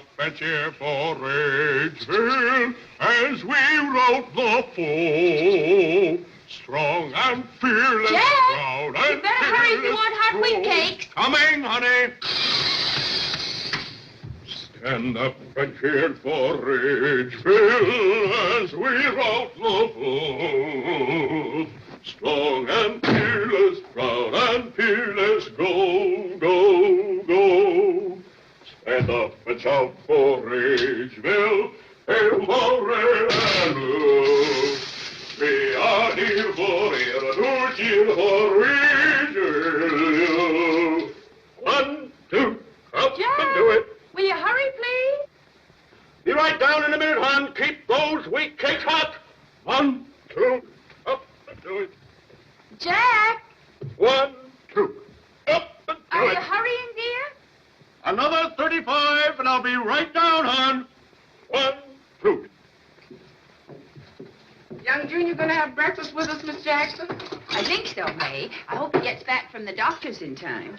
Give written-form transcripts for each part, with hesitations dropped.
up a cheer for Ridgeville as we rout the foe. Strong and fearless, Jack, proud and you better hurry if you want hot wheat cakes. Coming, honey. Stand up and cheer for Ridgeville as we rout the foe. Strong and fearless, proud and fearless, go, go, go. Stand up and shout for Ridgeville, hail for red and blue. We are here for Ridgeville. 1, 2, up Jack, and do it. Will you hurry, please? Be right down in a minute, hon. Keep those wheat cakes hot. 1, 2, up and do it. Jack! 1, 2, up and do Are it. you hurrying, dear? Another 35, and I'll be right down, hon. 1, 2. Young Junior gonna have breakfast with us, Miss Jackson? I think so, May. I hope he gets back from the doctor's in time.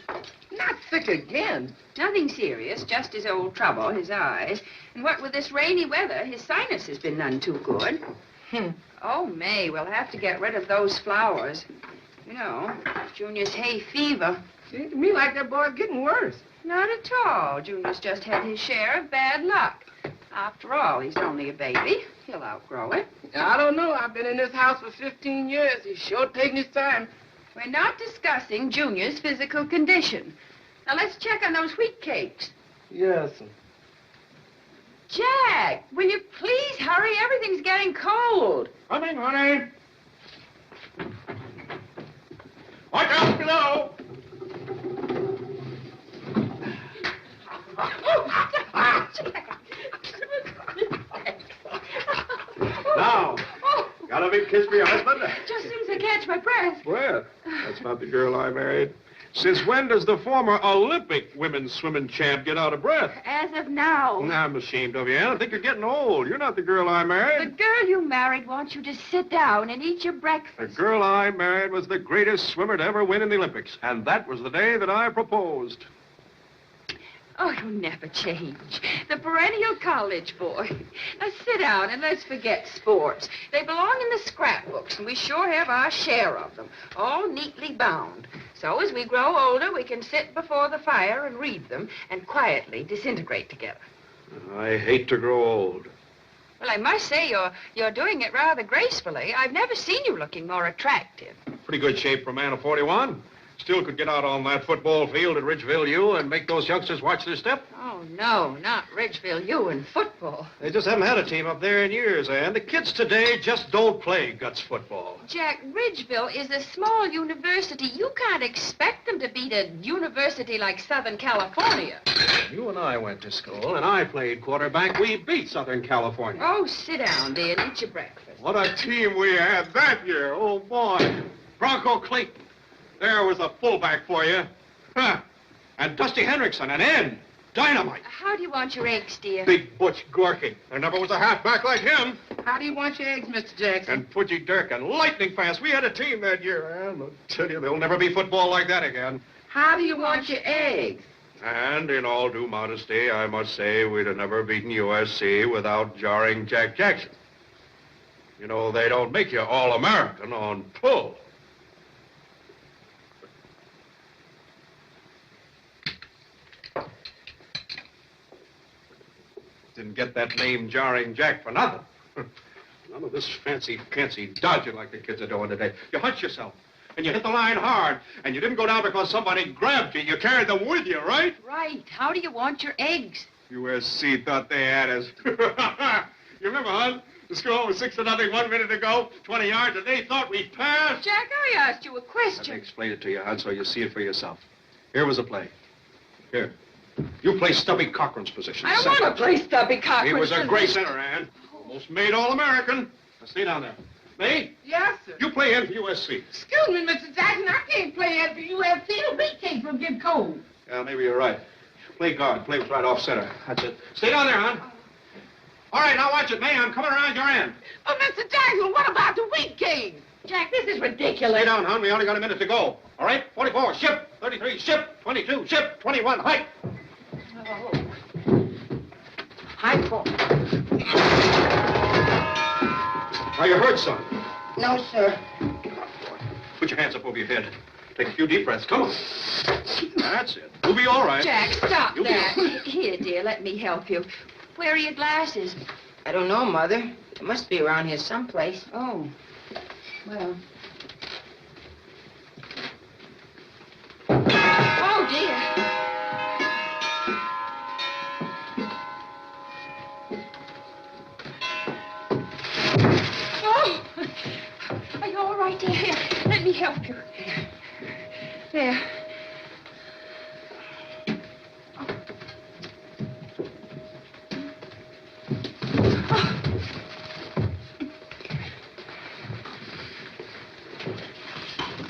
Not sick again. Nothing serious, just his old trouble, his eyes. And what with this rainy weather, his sinus has been none too good. Oh, May, we'll have to get rid of those flowers. You know, Junior's hay fever. Seems to me like that boy's getting worse. Not at all. Junior's just had his share of bad luck. After all, he's only a baby. He'll outgrow it. I don't know. I've been in this house for 15 years. He's sure taking his time. We're not discussing Junior's physical condition. Now, let's check on those wheat cakes. Yes. Jack, will you please hurry? Everything's getting cold. Coming, honey. Watch out below. Now, got a big kiss for your husband? Just as soon as I catch my breath. Well, that's not the girl I married. Since when does the former Olympic women's swimming champ get out of breath? As of now. I'm ashamed of you, Ann. I think you're getting old. You're not the girl I The married. girl you married wants you to sit down and eat your The breakfast. girl I married was the greatest swimmer to ever win in the Olympics. And that was the day that I proposed. Oh, you'll never change. The perennial college boy. Now sit down and let's forget sports. They belong in the scrapbooks, and we sure have our share of them, all neatly bound. So as we grow older, we can sit before the fire and read them and quietly disintegrate together. I hate to grow old. Well, I must say you're doing it rather gracefully. I've never seen you looking more attractive. Pretty good shape for a man of 41. Still could get out on that football field at Ridgeville U and make those youngsters watch their step. Oh, no, not Ridgeville U in football. They just haven't had a team up there in years, Ann. The kids today just don't play guts football. Jack, Ridgeville is a small university. You can't expect them to beat a university like Southern California. You and I went to school, and I played quarterback. We beat Southern California. Oh, sit down, dear, and eat your breakfast. What a team we had that year. Oh, boy. Bronco Clayton. There was a fullback for you. Huh. And Dusty Hendrickson, an end. Dynamite. How do you want your eggs, dear? Big Butch Gorky. There never was a halfback like him. How do you want your eggs, Mr. Jackson? And Pudgy Durkin, lightning fast. We had a team that year, Ann. I'll tell you, there'll never be football like that again. How do you want your eggs? And in all due modesty, I must say we'd have never beaten USC without jarring Jack Jackson. You know, they don't make you All-American on pull. Didn't get that name Jarring Jack for nothing. None of this fancy dodging like the kids are doing today. You hunch yourself, and you hit the line hard, and you didn't go down because somebody grabbed you. You carried them with you, right? Right. How do you want your eggs? USC thought they had us. You remember, hon? The score was 6-0 1 minute ago, 20 yards, and they thought we'd pass. Jack, I asked you a Let me question. explain it to you, hon, so you see it for yourself. Here was a play. Here. You play Stubby Cochran's position. I don't want to play Stubby Cochran. He was a great center, Ann. Almost made All-American. Now, stay down there. May, Yes, sir. you play in for USC. Excuse me, Mr. Jackson. I can't play after UFC. The wheat cakes will get cold. Yeah, maybe you're right. Play guard. Play right off center. That's it. Stay down there, hon. All right, now watch it, May. I'm coming around your end. But, Mr. Jackson, what about the wheat cakes? Jack, this is ridiculous. Stay down, hon. We only got a minute to go. All right? 44, ship. 33, ship. 22, ship. 21, hike. Hi, Paul. Are you hurt, son? No, sir. Put your hands up over your head. Take a few deep breaths. Come on. That's it. You'll be all right. Jack, stop You'll be that. all right. Here, dear, let me help you. Where are your glasses? I don't know, Mother. It must be around here someplace. Oh, well. Oh, dear. Oh! Are you all right, dear? Here, let me help you. There.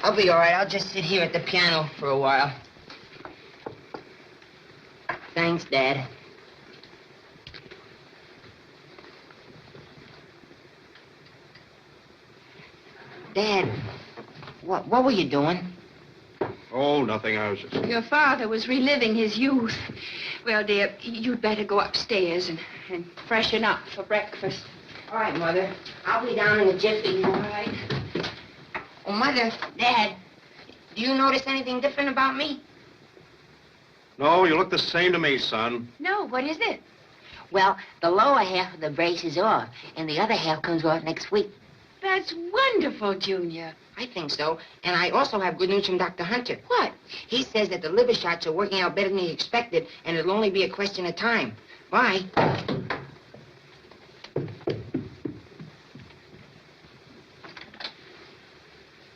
I'll be all right. I'll just sit here at the piano for a while. Thanks, Dad. Dad, what were you doing? Oh, nothing. I was just... Your father was reliving his youth. Well, dear, you'd better go upstairs and freshen up for breakfast. All right, Mother. I'll be down in a jiffy. All right. Oh, Mother, Dad, do you notice anything different about me? No, you look the same to me, son. No, what is it? Well, the lower half of the brace is off, and the other half comes off next week. That's wonderful, Junior. I think so. And I also have good news from Dr. Hunter. What? He says that the liver shots are working out better than he expected, and it'll only be a question of time. Bye.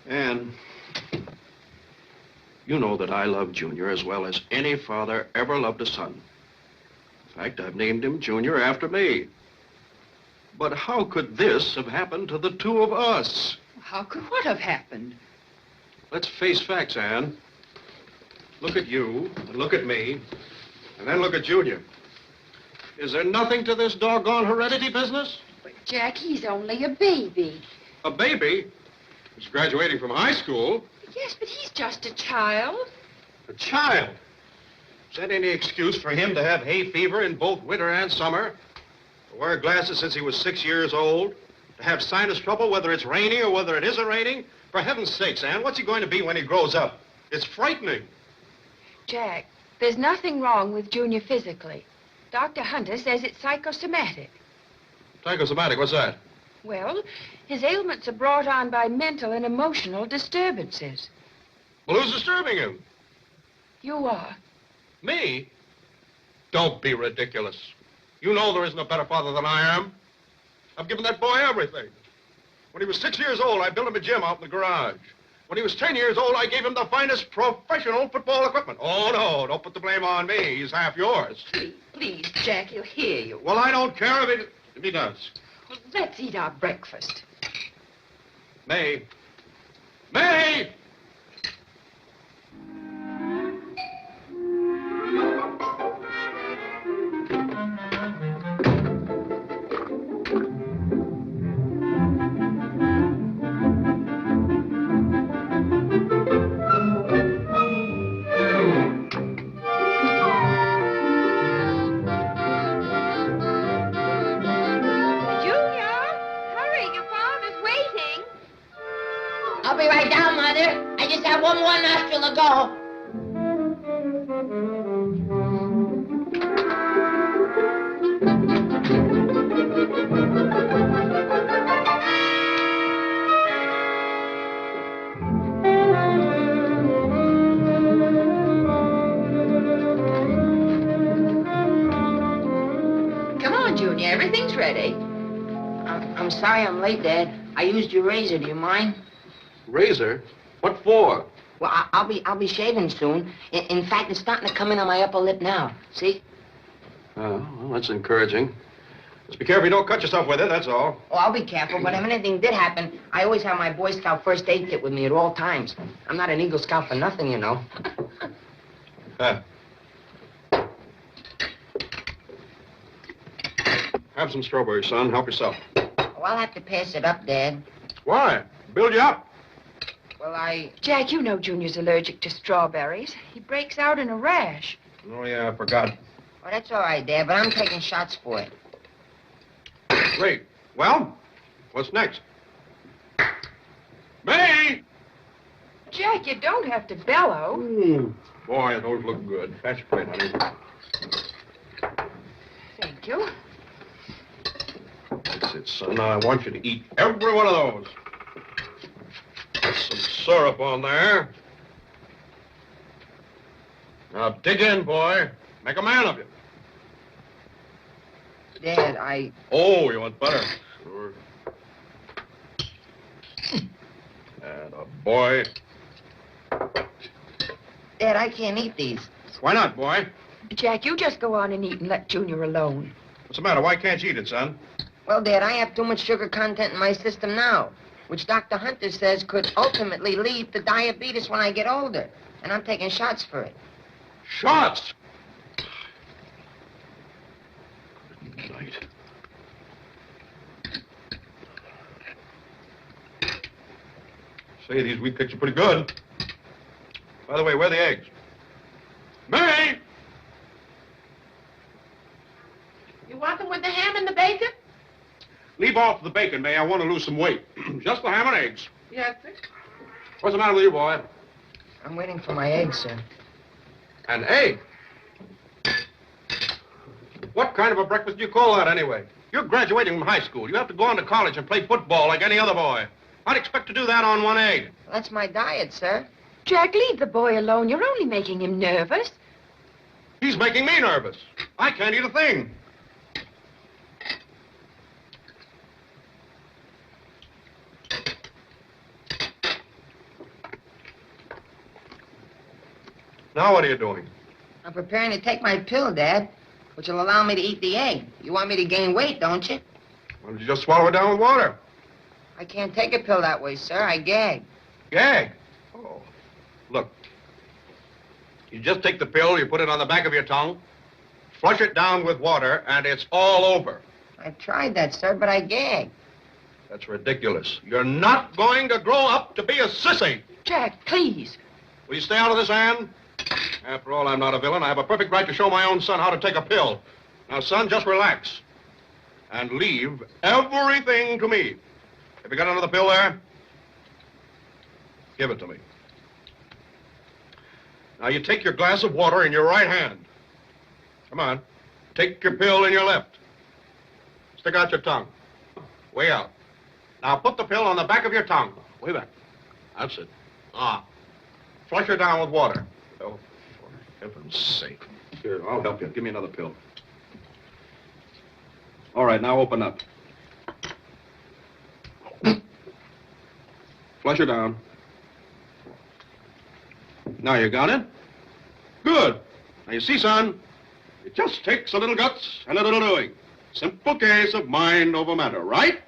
Ann, you know that I love Junior as well as any father ever loved a son. In fact, I've named him Junior after me. But how could this have happened to the two of us? How could what have happened? Let's face facts, Ann. Look at you, and look at me, and then look at Junior. Is there nothing to this doggone heredity business? But, Jack, he's only a baby. A baby? He's graduating from high school. Yes, but he's just a child. A child? Is that any excuse for him to have hay fever in both winter and summer? To wear glasses since he was 6 years old? To have sinus trouble whether it's raining or whether it isn't raining? For heaven's sakes, Ann, what's he going to be when he grows up? It's frightening. Jack, there's nothing wrong with Junior physically. Dr. Hunter says it's psychosomatic. Psychosomatic, what's that? Well, his ailments are brought on by mental and emotional disturbances. Well, who's disturbing him? You are. Me? Don't be ridiculous. You know there isn't a better father than I am. I've given that boy everything. When he was 6 years old, I built him a gym out in the garage. When he was 10 years old, I gave him the finest professional football equipment. Oh, no, don't put the blame on me. He's half yours. Please, Jack, he'll hear you. Well, I don't care if he does. Well, let's eat our breakfast. May. May! I'll be right down, Mother. I just have one more nostril to go. Come on, Junior. Everything's ready. I'm sorry I'm late, Dad. I used your razor. Do you mind? Razor? What for? Well, I'll be shaving soon. In fact, it's starting to come in on my upper lip now. See? Oh, well, that's encouraging. Just be careful you don't cut yourself with it, that's all. Oh, I'll be careful, but if anything did happen, I always have my Boy Scout first aid kit with me at all times. I'm not an Eagle Scout for nothing, you know. Have some strawberries, son. Help yourself. Oh, I'll have to pass it up, Dad. Why? Build you up. Well, Jack, you know Junior's allergic to strawberries. He breaks out in a rash. Oh, yeah, I forgot. Oh, that's all right, Dad, but I'm taking shots for it. Great. Well, what's next? May! Jack, you don't have to bellow. Boy, those look good. That's great, honey. Thank you. That's it, son. Now, I want you to eat every one of those. Put some syrup on there. Now, dig in, boy. Make a man of you. Dad, Oh, you want butter? Sure. And a boy. Dad, I can't eat these. Why not, boy? Jack, you just go on and eat and let Junior alone. What's the matter? Why can't you eat it, son? Well, Dad, I have too much sugar content in my system now, which Dr. Hunter says could ultimately lead to diabetes when I get older. And I'm taking shots for it. Shots! Good night. Say, these wheat cakes are pretty good. By the way, where are the eggs? May! You want them with the ham and the bacon? Leave off the bacon, May. I want to lose some weight. Just the ham and eggs. Yes, sir. What's the matter with you, boy? I'm waiting for my eggs, sir. An egg? What kind of a breakfast do you call that, anyway? You're graduating from high school. You have to go on to college and play football like any other boy. I'd expect to do that on one egg. That's my diet, sir. Jack, leave the boy alone. You're only making him nervous. He's making me nervous. I can't eat a thing. Now what are you doing? I'm preparing to take my pill, Dad, which will allow me to eat the egg. You want me to gain weight, don't you? Why don't you just swallow it down with water? I can't take a pill that way, sir. I gag. Gag? Oh. Look. You just take the pill, you put it on the back of your tongue, flush it down with water, and it's all over. I've tried that, sir, but I gag. That's ridiculous. You're not going to grow up to be a sissy. Jack, please. Will you stay out of this, Anne? After all, I'm not a villain. I have a perfect right to show my own son how to take a pill. Now, son, just relax. And leave everything to me. Have you got another pill there? Give it to me. Now, you take your glass of water in your right hand. Come on. Take your pill in your left. Stick out your tongue. Way out. Now, put the pill on the back of your tongue. Way back. That's it. Flush her down with water. Oh, for heaven's sake. Here, I'll help you. Give me another pill. All right, now open up. Flush her down. Now you got it? Good. Now you see, son, it just takes a little guts and a little doing. Simple case of mind over matter, right?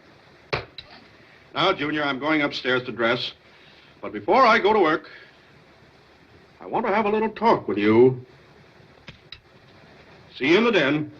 Now, Junior, I'm going upstairs to dress. But before I go to work, I want to have a little talk with you. See you in the den.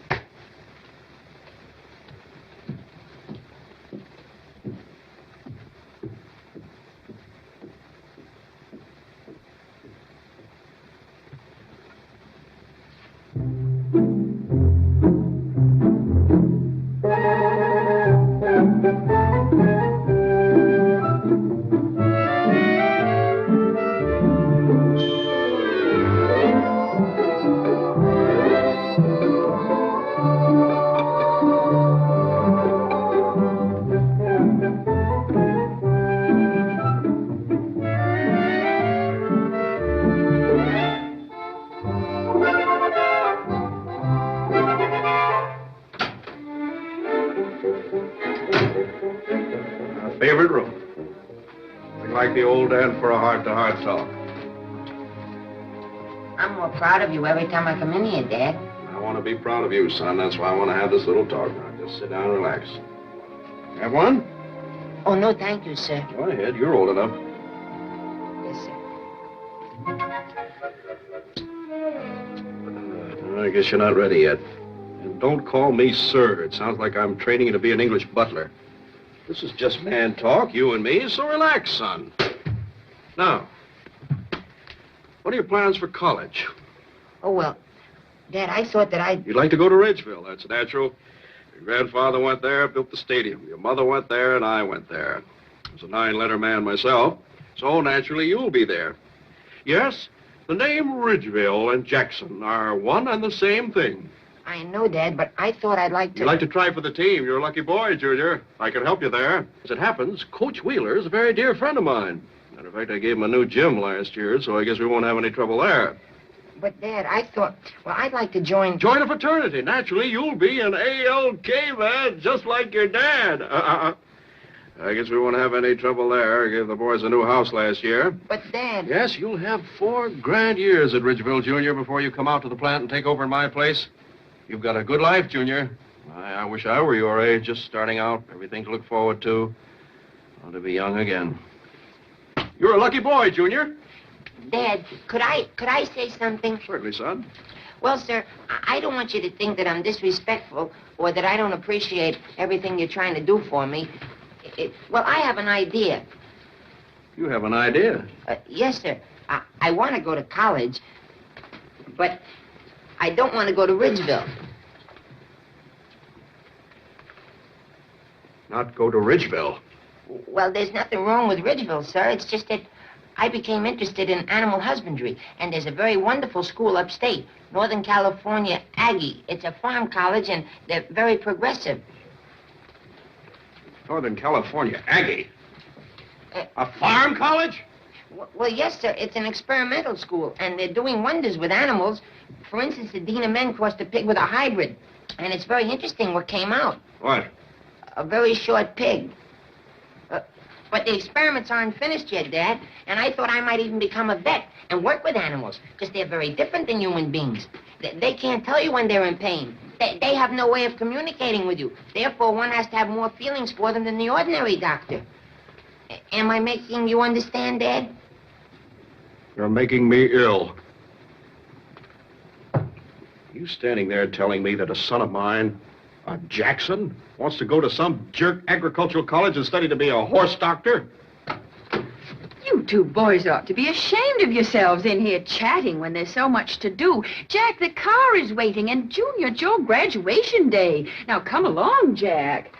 Favorite room. We like the old Dan for a heart-to-heart talk. I'm more proud of you every time I come in here, Dad. I want to be proud of you, son. That's why I want to have this little talk. Now, just sit down and relax. Have one? Oh, no, thank you, sir. Go ahead. You're old enough. Yes, sir. I guess you're not ready yet. And don't call me sir. It sounds like I'm training you to be an English butler. This is just man talk, you and me, so relax, son. Now, what are your plans for college? Oh, well, Dad, I thought that I'd... You'd like to go to Ridgeville. That's natural. Your grandfather went there, built the stadium. Your mother went there, and I went there. I was a 9-letter man myself, so naturally you'll be there. Yes, the name Ridgeville and Jackson are one and the same thing. I know, Dad, but I thought I'd like to... You'd like to try for the team. You're a lucky boy, Junior. I can help you there. As it happens, Coach Wheeler is a very dear friend of mine. Matter of fact, I gave him a new gym last year, so I guess we won't have any trouble there. But, Dad, I thought... Well, I'd like to join... Join a fraternity. Naturally, you'll be an ALK man, just like your dad. I guess we won't have any trouble there. I gave the boys a new house last year. But, Dad... Yes, you'll have 4 grand years at Ridgeville, Junior, before you come out to the plant and take over in my place. You've got a good life, Junior. I wish I were your age, just starting out. Everything to look forward to. I want to be young again. You're a lucky boy, Junior. Dad, could I say something? Certainly, son. Well, sir, I don't want you to think that I'm disrespectful or that I don't appreciate everything you're trying to do for me. Well, I have an idea. You have an idea? Yes, sir. I want to go to college, but I don't want to go to Ridgeville. Not go to Ridgeville? Well, there's nothing wrong with Ridgeville, sir. It's just that I became interested in animal husbandry, and there's a very wonderful school upstate, Northern California Aggie. It's a farm college, and they're very progressive. Northern California Aggie? A farm college? Well, yes, sir. It's an experimental school, and they're doing wonders with animals. For instance, the Dean of Men crossed a pig with a hybrid, and it's very interesting what came out. What? A very short pig. But the experiments aren't finished yet, Dad, and I thought I might even become a vet and work with animals, because they're very different than human beings. They can't tell you when they're in pain. They have no way of communicating with you. Therefore, one has to have more feelings for them than the ordinary doctor. Am I making you understand, Dad? You're making me ill. You standing there telling me that a son of mine, a Jackson, wants to go to some jerk agricultural college and study to be a horse doctor? You two boys ought to be ashamed of yourselves in here chatting when there's so much to do. Jack, the car is waiting, and Junior, it's your graduation day. Now, come along, Jack.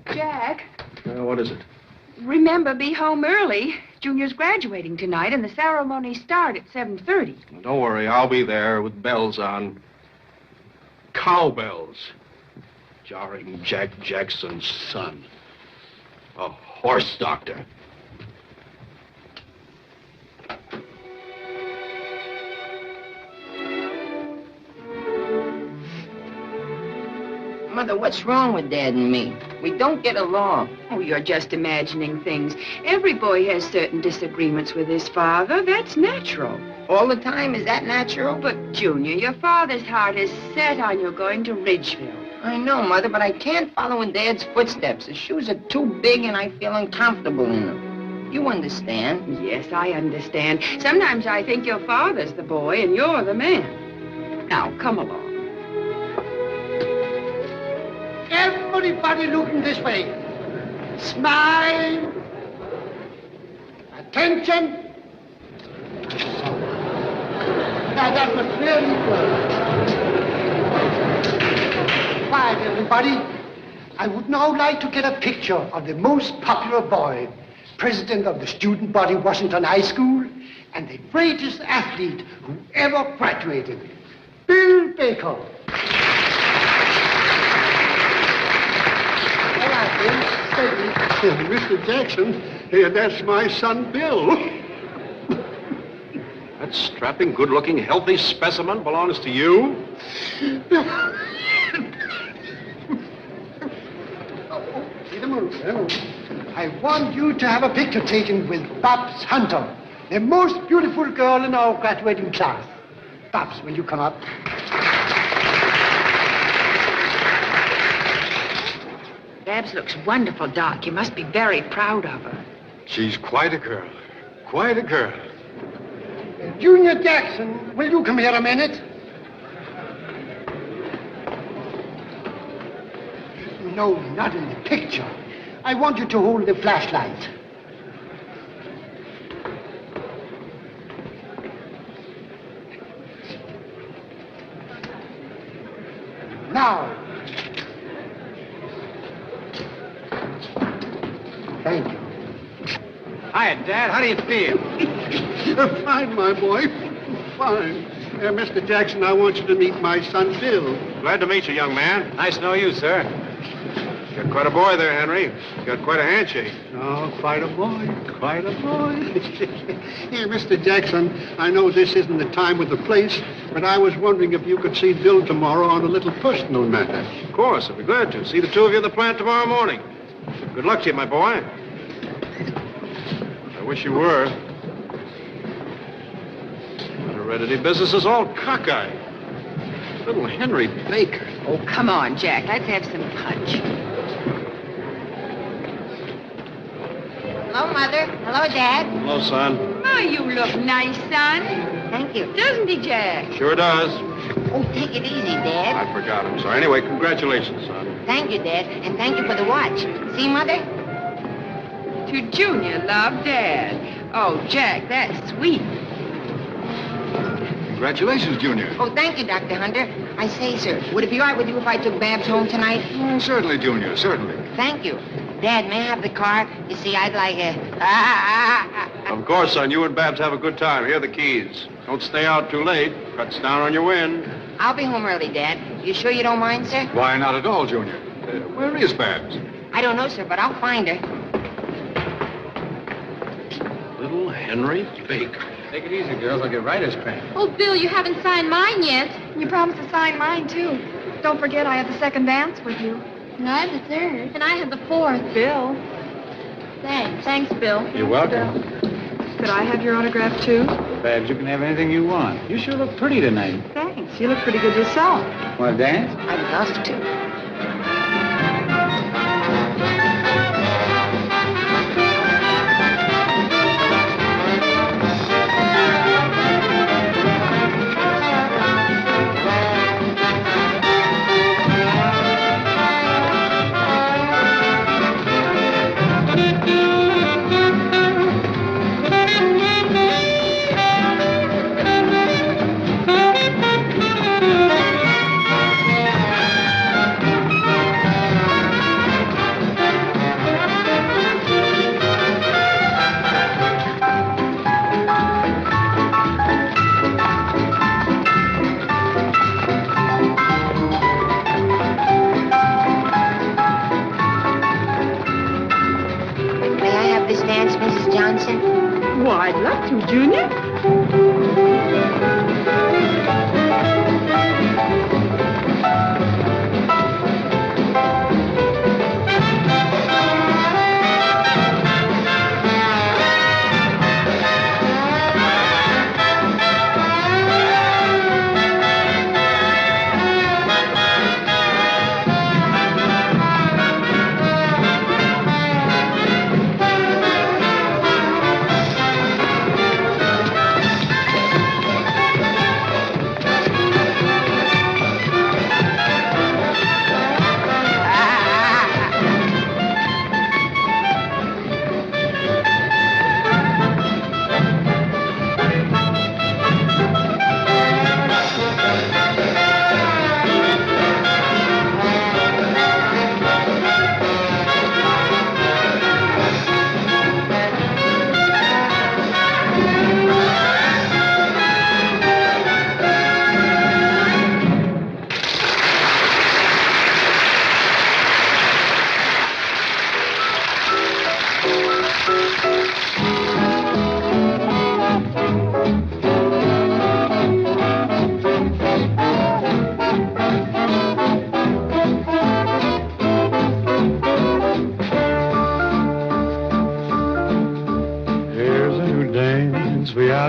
Jack. What is it? Remember, be home early. Junior's graduating tonight, and the ceremony starts at 7:30. Well, don't worry, I'll be there with bells on. Cowbells. Jarring Jack Jackson's son. A horse doctor. Mother, what's wrong with Dad and me? We don't get along. Oh, you're just imagining things. Every boy has certain disagreements with his father. That's natural. All the time? Is that natural? But, Junior, your father's heart is set on you going to Ridgeville. I know, Mother, but I can't follow in Dad's footsteps. His shoes are too big and I feel uncomfortable in them. You understand? Yes, I understand. Sometimes I think your father's the boy and you're the man. Now, come along. Everybody looking this way. Smile. Attention. Now, that was very good. Quiet, everybody. I would now like to get a picture of the most popular boy, president of the student body, Washington High School, and the greatest athlete who ever graduated, Bill Baker. Mr. Jackson, that's my son, Bill. That strapping, good-looking, healthy specimen belongs to you? Wait a moment. I want you to have a picture taken with Babs Hunter, the most beautiful girl in our graduating class. Babs, will you come up? Babs looks wonderful, Doc. You must be very proud of her. She's quite a girl. Quite a girl. Junior Jackson, will you come here a minute? No, not in the picture. I want you to hold the flashlight. Now. Thank you. Hi, Dad. How do you feel? Fine, my boy. Fine. Mr. Jackson, I want you to meet my son, Bill. Glad to meet you, young man. Nice to know you, sir. Got quite a boy there, Henry. Got quite a handshake. Oh, quite a boy. Quite a boy. Here, Mr. Jackson, I know this isn't the time or the place, but I was wondering if you could see Bill tomorrow on a little personal matter. Of course, I'll be glad to. See the two of you in the plant tomorrow morning. Good luck to you, my boy. I wish you were. Heredity business is all cockeyed. Little Henry Baker. Oh, come on, Jack. Let's have some punch. Hello, Mother. Hello, Dad. Hello, son. Oh, you look nice, son. Thank you. Doesn't he, Jack? Sure does. Oh, take it easy, Dad. I forgot. I'm sorry. Anyway, congratulations, son. Thank you, Dad. And thank you for the watch. See, Mother? To Junior, love, Dad. Oh, Jack, that's sweet. Congratulations, Junior. Oh, thank you, Dr. Hunter. I say, sir, would it be all right with you if I took Babs home tonight? Oh, certainly, Junior, certainly. Thank you. Dad, may I have the car? You see, I'd like a... Of course, son. You and Babs have a good time. Here are the keys. Don't stay out too late. Cuts down on your wind. I'll be home early, Dad. You sure you don't mind, sir? Why, not at all, Junior. Where is Babs? I don't know, sir, but I'll find her. Little Henry Baker. Take it easy, girls. I'll get writer's cramp. Oh, Bill, you haven't signed mine yet. You promised to sign mine, too. Don't forget I have the second dance with you. And I have the third. And I have the fourth. Bill. Thanks. Thanks, Bill. You're welcome. Could I have your autograph, too? Babs, you can have anything you want. You sure look pretty tonight. Thanks. You look pretty good yourself. Want to dance? I'd love to. Well, I'd love to, Junior.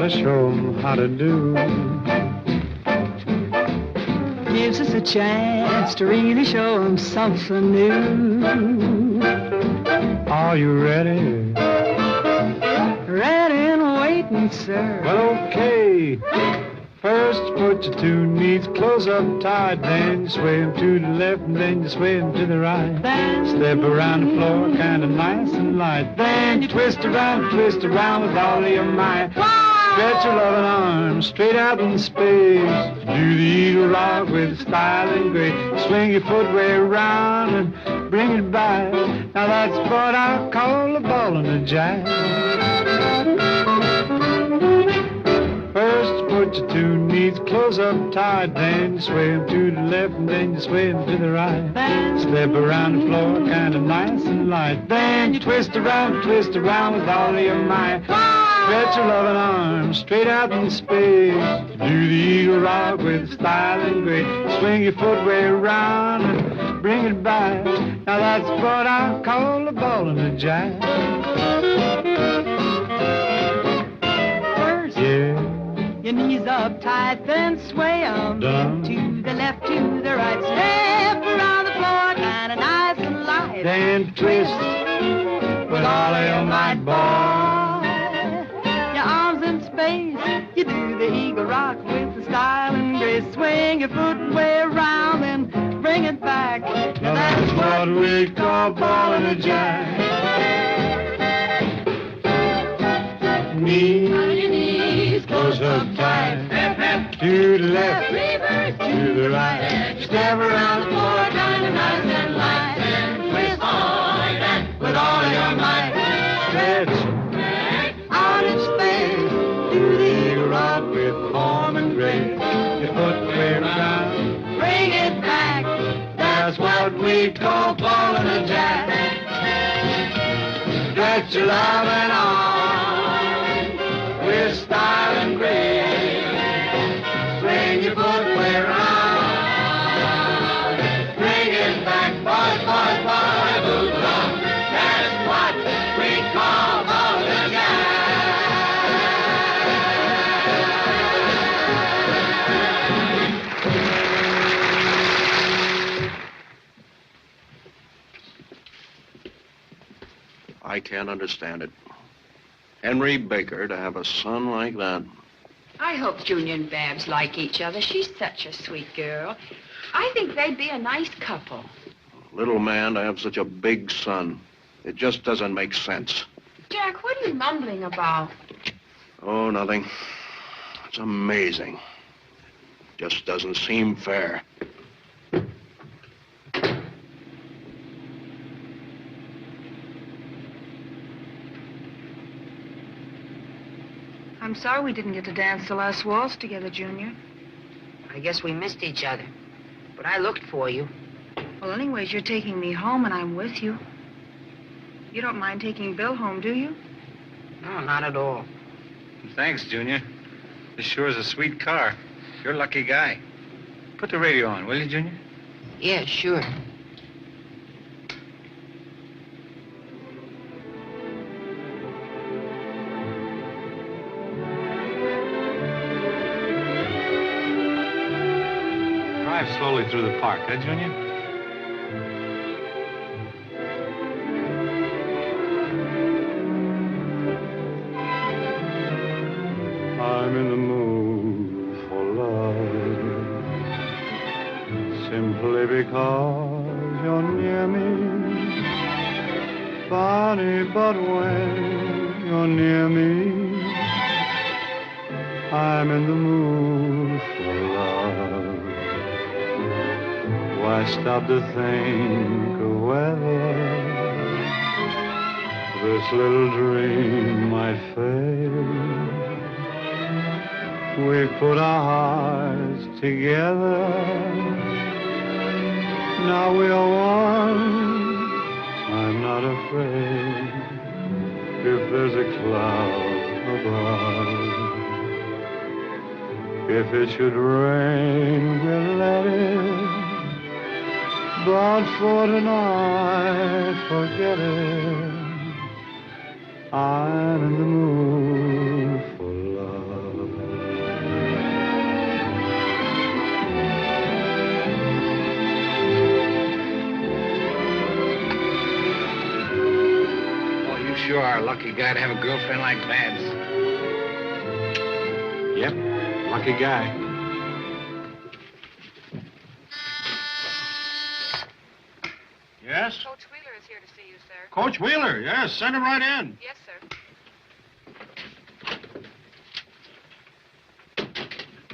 gotta show 'em how to do. Gives us a chance to really show 'em something new. Are you ready? Ready and waiting, sir. Well, okay. First, put your two knees close up tight, then you sway 'em to the left, and then you sway 'em to the right. Then step around the floor, kinda nice and light. Then you twist around with all of your might. 1, Stretch your loving arms straight out in space. Do the eagle rock with style and grace. Swing your footwear around and bring it back. Now that's what I call a ball and a jack. First, put your two knees close up tight, then you sway 'em to the left, and then you sway 'em to the right. Step around the floor kind of nice and light. Then you twist around with all of your might. Stretch your loving arms straight out in space. Do the eagle rock with style and grace. Swing your footwear around and bring it back. Now that's what I call a ball and a jack. First, your knees up tight, then sway 'em to the left, to the right. Step around the floor, kind of nice and light. Then twist with all of your might, boy. You do the eagle rock with the style and grace. Swing your footwear around and bring it back. Now that's what we call ball and a jack. Knees close up tight. To the left, to the right. Step around the floor, kind of nice and light. And twist with all of your might. Stretch out in space. Do the eagle rock with form and grace. Your footwear around, bring it back. That's what we call ball and a jack. Stretch your loving arms with style and grace. Swing your footwear around, bring it back, boy, boy, boy, boom, that's what we call ball and a jack. I can't understand it. Henry Baker to have a son like that. I hope Junior and Babs like each other. She's such a sweet girl. I think they'd be a nice couple. Little man to have such a big son. It just doesn't make sense. Jack, what are you mumbling about? Oh, nothing. It's amazing. Just doesn't seem fair. I'm sorry we didn't get to dance the last waltz together, Junior. I guess we missed each other. But I looked for you. Well, anyways, you're taking me home and I'm with you. You don't mind taking Bill home, do you? No, not at all. Thanks, Junior. This sure is a sweet car. You're a lucky guy. Put the radio on, will you, Junior? Yeah, sure. Drive slowly through the park, huh, Junior? I'm in the mood for love, simply because you're near me. Funny, but when you're near me, I'm in the mood for love. Why stop to think of whether this little dream might fail? We put our hearts together. Now we are one. I'm not afraid if there's a cloud above. If it should rain, we'll let it. But for tonight, forget it. I'm in the mood for love. Oh, you sure are a lucky guy to have a girlfriend like Babs. Yep, lucky guy. Yes? Coach Wheeler is here to see you, sir. Coach Wheeler, yes, send him right in. Yes, sir.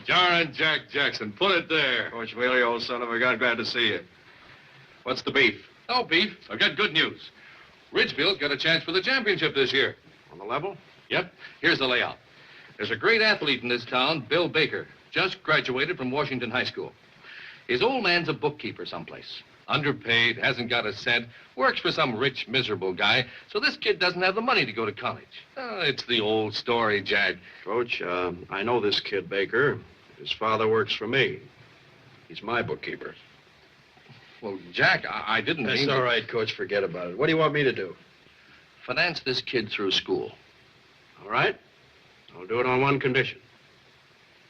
Jar and Jack Jackson, put it there. Coach Whaley, old son of a gun, glad to see you. What's the beef? No beef. I've got good news. Ridgeville's got a chance for the championship this year. On the level? Yep. Here's the layout. There's a great athlete in this town, Bill Baker. Just graduated from Washington High School. His old man's a bookkeeper someplace. Underpaid, hasn't got a cent, works for some rich, miserable guy, so this kid doesn't have the money to go to college. It's the old story, Jack. Coach, I know this kid, Baker. His father works for me. He's my bookkeeper. Well, Jack, I didn't mean... That's all right, Coach. Forget about it. What do you want me to do? Finance this kid through school. All right. I'll do it on one condition.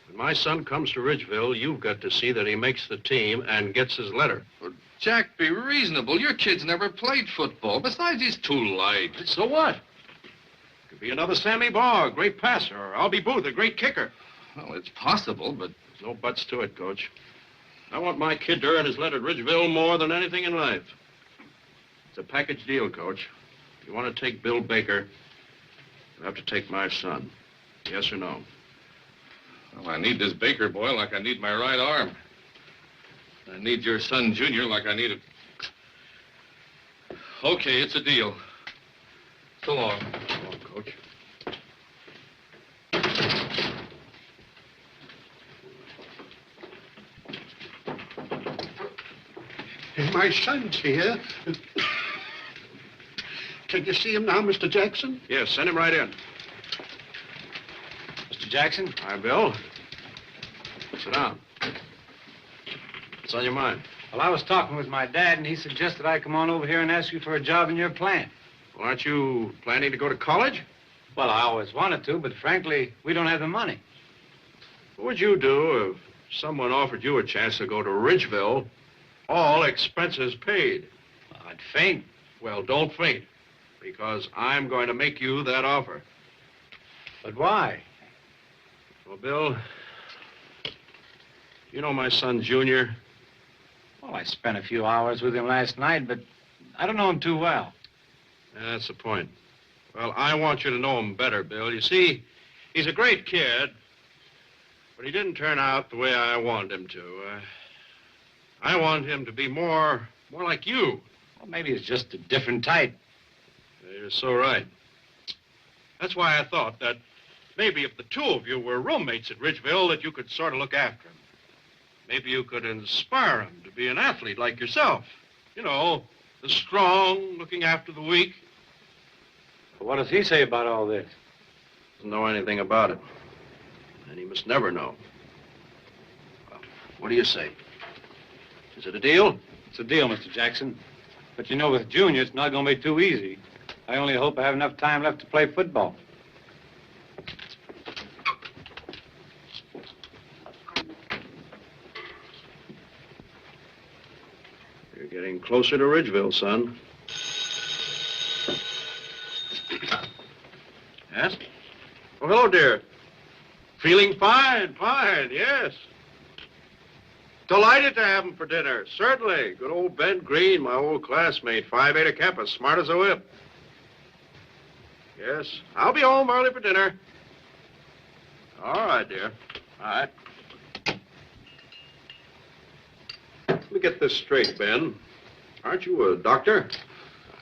When my son comes to Ridgeville, you've got to see that he makes the team and gets his letter. Well, Jack, be reasonable. Your kid's never played football. Besides, he's too light. So what? Could be another Sammy Baugh, a great passer, or Albie Booth, a great kicker. Well, it's possible, but... There's no buts to it, Coach. I want my kid to earn his letter at Ridgeville more than anything in life. It's a package deal, Coach. If you want to take Bill Baker, you have to take my son. Yes or no? Well, I need this Baker boy like I need my right arm. I need your son, Junior, like I need it. Okay, it's a deal. So long. So long, Coach. My son's here. Can you see him now, Mr. Jackson? Yes, send him right in. Mr. Jackson? Hi, Bill. Sit down. What's on your mind? Well, I was talking with my dad, and he suggested I come on over here and ask you for a job in your plant. Well, aren't you planning to go to college? Well, I always wanted to, but frankly, we don't have the money. What would you do if someone offered you a chance to go to Ridgeville, all expenses paid? I'd faint. Well, don't faint, because I'm going to make you that offer. But why? Well, Bill, you know my son, Junior? Well, I spent a few hours with him last night, but I don't know him too well. That's the point. Well, I want you to know him better, Bill. You see, he's a great kid, but he didn't turn out the way I wanted him to. I want him to be more like you. Well, maybe it's just a different type. You're so right. That's why I thought that maybe if the two of you were roommates at Ridgeville, that you could sort of look after him. Maybe you could inspire him to be an athlete like yourself. You know, the strong, looking after the weak. Well, what does he say about all this? Doesn't know anything about it. And he must never know. Well, what do you say? Is it a deal? It's a deal, Mr. Jackson. But you know, with Junior, it's not going to be too easy. I only hope I have enough time left to play football. You're getting closer to Ridgeville, son. Yes? Oh, hello, dear. Feeling fine, yes. Delighted to have him for dinner, certainly. Good old Ben Green, my old classmate, Phi Beta Kappa, smart as a whip. Yes, I'll be home early for dinner. All right, dear. All right. Let me get this straight, Ben. Aren't you a doctor?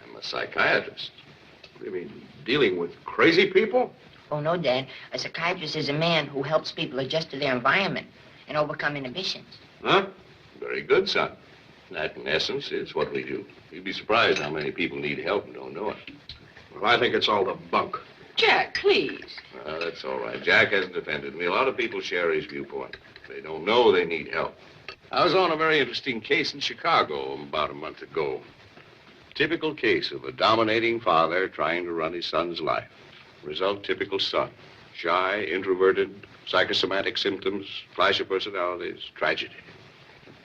I'm a psychiatrist. What do you mean, dealing with crazy people? Oh, no, Dad. A psychiatrist is a man who helps people adjust to their environment and overcome inhibitions. Huh? Very good, son. That, in essence, is what we do. You'd be surprised how many people need help and don't know it. Well, I think it's all the bunk. Jack, please. That's all right. Jack hasn't offended me. A lot of people share his viewpoint. They don't know they need help. I was on a very interesting case in Chicago about a month ago. Typical case of a dominating father trying to run his son's life. Result, typical son. Shy, introverted, psychosomatic symptoms, flash of personalities, tragedy.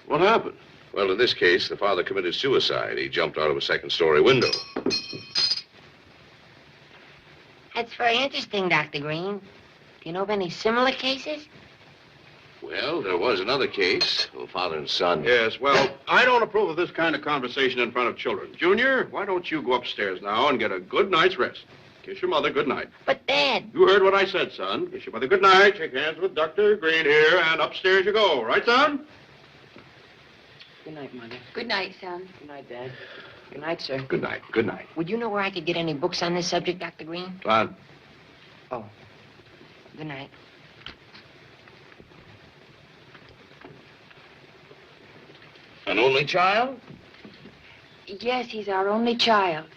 What happened? Well, in this case, the father committed suicide. He jumped out of a second-story window. That's very interesting, Dr. Green. Do you know of any similar cases? Well, there was another case, a father and son. Yes, well, I don't approve of this kind of conversation in front of children. Junior, why don't you go upstairs now and get a good night's rest? Kiss your mother good night. But, Dad... You heard what I said, son. Kiss your mother good night, shake hands with Dr. Green here, and upstairs you go. Right, son? Good night, Mother. Good night, son. Good night, Dad. Good night, sir. Good night. Good night. Would you know where I could get any books on this subject, Dr. Green? Son. Oh. Good night. An only child? Yes, he's our only child.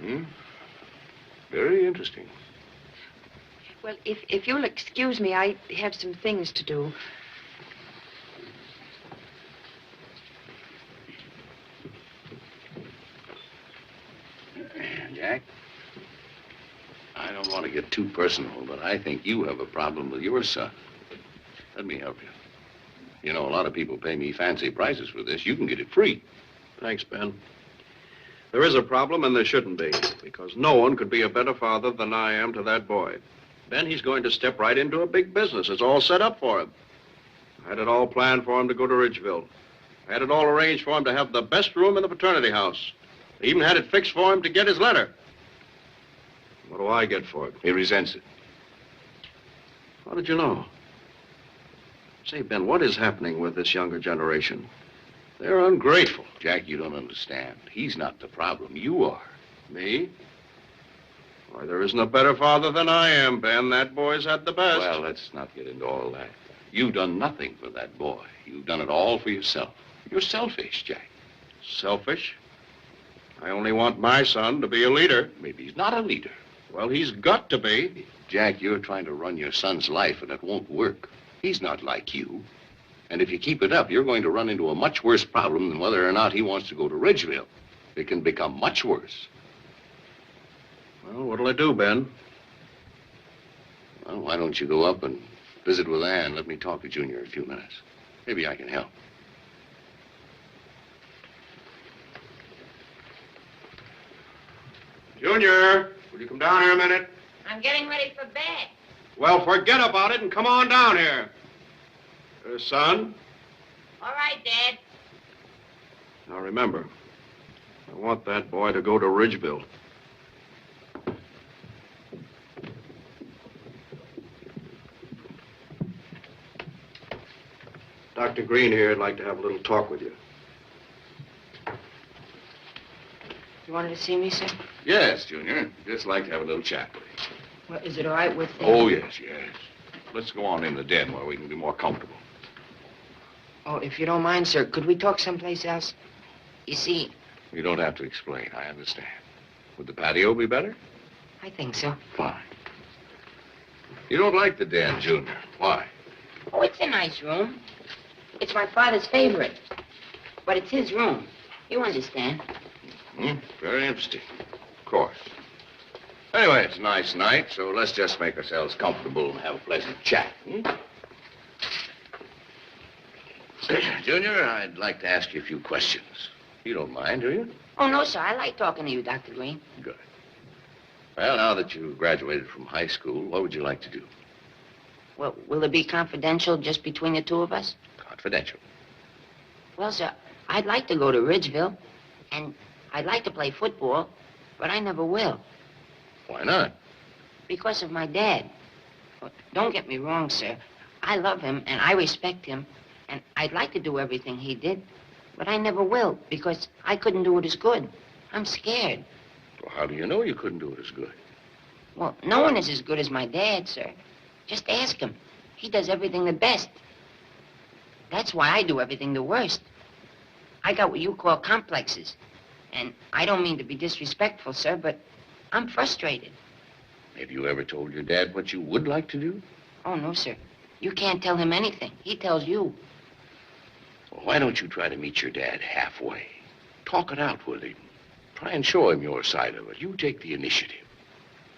Hmm. Very interesting. Well, if you'll excuse me, I have some things to do. Jack, I don't want to get too personal, but I think you have a problem with your son. Let me help you. You know, a lot of people pay me fancy prices for this. You can get it free. Thanks, Ben. There is a problem, and there shouldn't be, because no one could be a better father than I am to that boy. Ben, he's going to step right into a big business. It's all set up for him. I had it all planned for him to go to Ridgeville. I had it all arranged for him to have the best room in the fraternity house. I even had it fixed for him to get his letter. What do I get for it? He resents it. How did you know? Say, Ben, what is happening with this younger generation? They're ungrateful. Jack, you don't understand. He's not the problem. You are. Me? Why, there isn't a better father than I am, Ben. That boy's had the best. Well, let's not get into all that. You've done nothing for that boy. You've done it all for yourself. You're selfish, Jack. Selfish? I only want my son to be a leader. Maybe he's not a leader. Well, he's got to be. Jack, you're trying to run your son's life, and it won't work. He's not like you. And if you keep it up, you're going to run into a much worse problem than whether or not he wants to go to Ridgeville. It can become much worse. Well, what'll I do, Ben? Well, why don't you go up and visit with Ann? Let me talk to Junior a few minutes. Maybe I can help. Junior, will you come down here a minute? I'm getting ready for bed. Well, forget about it and come on down here. Son? All right, Dad. Now, remember, I want that boy to go to Ridgeville. Dr. Green here would like to have a little talk with you. You wanted to see me, sir? Yes, Junior. Just like to have a little chat with you. Well, is it all right with... Oh, yes, yes. Let's go on in the den where we can be more comfortable. Oh, if you don't mind, sir, could we talk someplace else? You see... You don't have to explain. I understand. Would the patio be better? I think so. Fine. You don't like the den, Junior. Why? Oh, it's a nice room. It's my father's favorite. But it's his room. You understand. Very interesting. Of course. Anyway, it's a nice night, so let's just make ourselves comfortable and have a pleasant chat. Junior, I'd like to ask you a few questions. You don't mind, do you? Oh, no, sir. I like talking to you, Dr. Green. Good. Well, now that you've graduated from high school, what would you like to do? Well, will it be confidential just between the two of us? Confidential. Well, sir, I'd like to go to Ridgeville, and I'd like to play football, but I never will. Why not? Because of my dad. Well, don't get me wrong, sir. I love him, and I respect him, and I'd like to do everything he did, but I never will, because I couldn't do it as good. I'm scared. Well, how do you know you couldn't do it as good? Well, no one is as good as my dad, sir. Just ask him. He does everything the best. That's why I do everything the worst. I got what you call complexes. And I don't mean to be disrespectful, sir, but I'm frustrated. Have you ever told your dad what you would like to do? Oh, no, sir. You can't tell him anything. He tells you. Well, why don't you try to meet your dad halfway? Talk it out with him. Try and show him your side of it. You take the initiative.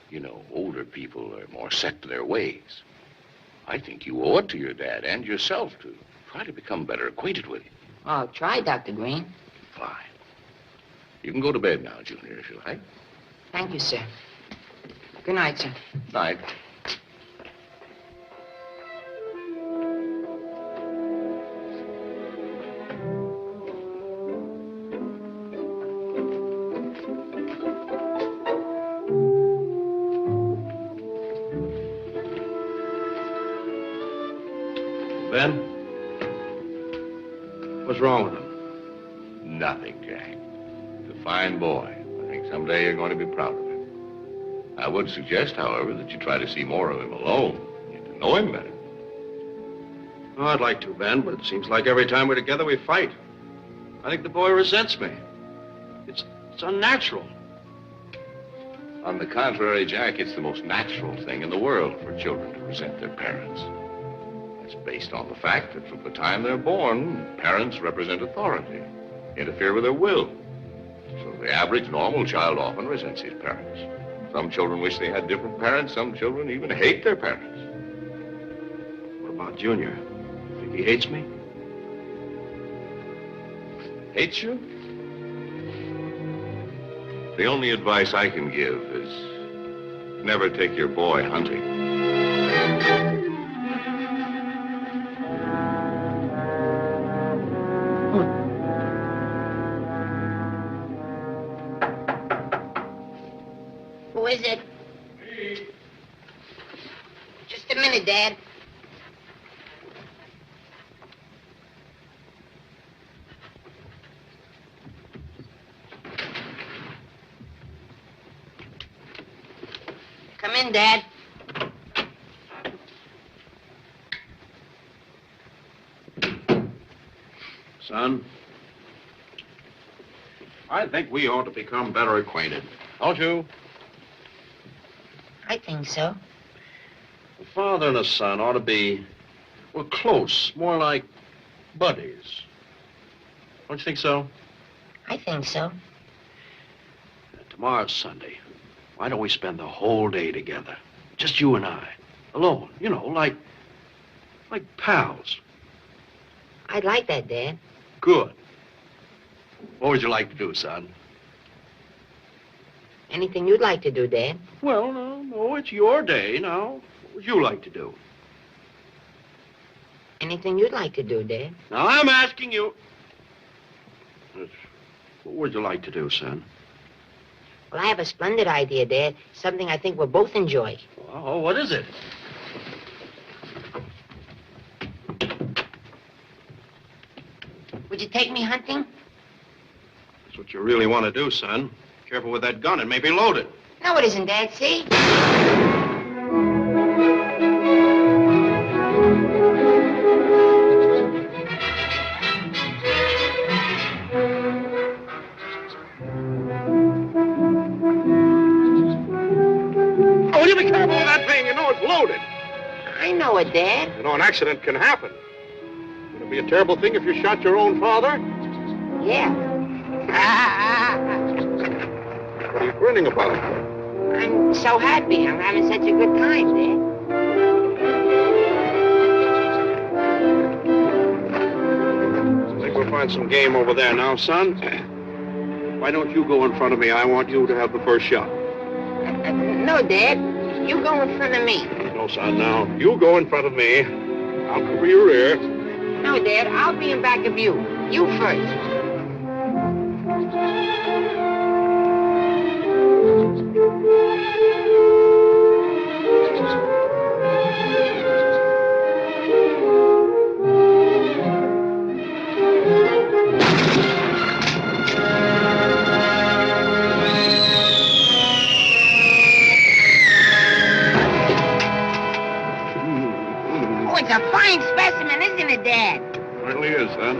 You know, older people are more set to their ways. I think you owe it to your dad and yourself to try to become better acquainted with him. I'll try, Dr. Green. Fine. You can go to bed now, Junior, if you like. Thank you, sir. Good night, sir. Night. What's wrong with him? Nothing, Jack. He's a fine boy. I think someday you're going to be proud of him. I would suggest, however, that you try to see more of him alone. Get to know him better. Oh, I'd like to, Ben, but it seems like every time we're together, we fight. I think the boy resents me. It's unnatural. On the contrary, Jack, it's the most natural thing in the world for children to resent their parents. That's based on the fact that from the time they're born, parents represent authority, interfere with their will. So the average normal child often resents his parents. Some children wish they had different parents. Some children even hate their parents. What about Junior? Think he hates me? Hates you? The only advice I can give is never take your boy hunting. Who is it? Just a minute, Dad. Come in, Dad. Son, I think we ought to become better acquainted. Don't you? I think so. A father and a son ought to be, well, close, more like buddies. Don't you think so? I think so. Tomorrow's Sunday. Why don't we spend the whole day together? Just you and I. Alone, you know, like pals. I'd like that, Dad. Good. What would you like to do, son? Anything you'd like to do, Dad. Well, no, it's your day now. What would you like to do? Anything you'd like to do, Dad. Now, I'm asking you. What would you like to do, son? Well, I have a splendid idea, Dad. Something I think we'll both enjoy. Oh, what is it? Would you take me hunting? That's what you really want to do, son. Careful with that gun. It may be loaded. No, it isn't, Dad. See? Oh, you be careful with that thing. You know it's loaded. I know it, Dad. You know, an accident can happen. Would it be a terrible thing if you shot your own father? Yeah. What are you grinning about? I'm so happy. I'm having such a good time, Dad. I think we'll find some game over there now, son. Why don't you go in front of me? I want you to have the first shot. No, Dad. You go in front of me. No, son, now. You go in front of me. I'll cover your rear. No, Dad. I'll be in back of you. You first. It's a fine specimen, isn't it, Dad? Certainly is, son.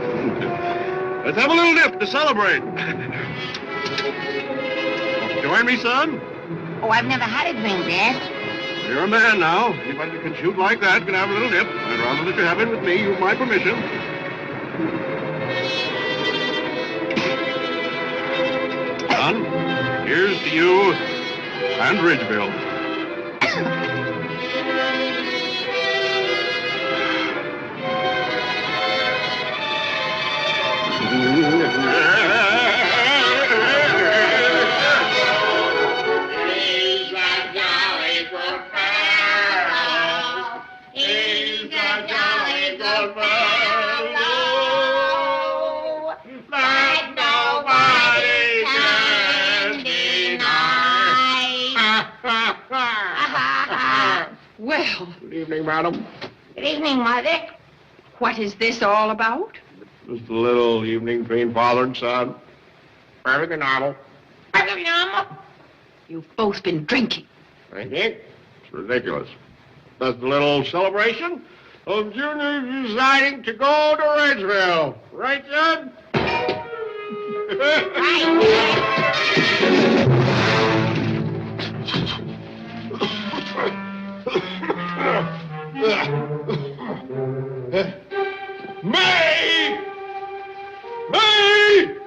Let's have a little nip to celebrate. Join me, son? Oh, I've never had a drink, Dad. You're a man now. Anybody that can shoot like that can have a little nip. I'd rather that you have it with me. You've my permission. Son, here's to you and Ridgeville. Well, Good evening, madam. Good evening, Mother. what is this all about? Just a little evening between father and son. Perfectly normal. You've both been drinking. I did. It's ridiculous. Just a little celebration of Junior deciding to go to Redgeville. Right, Jud? May! May!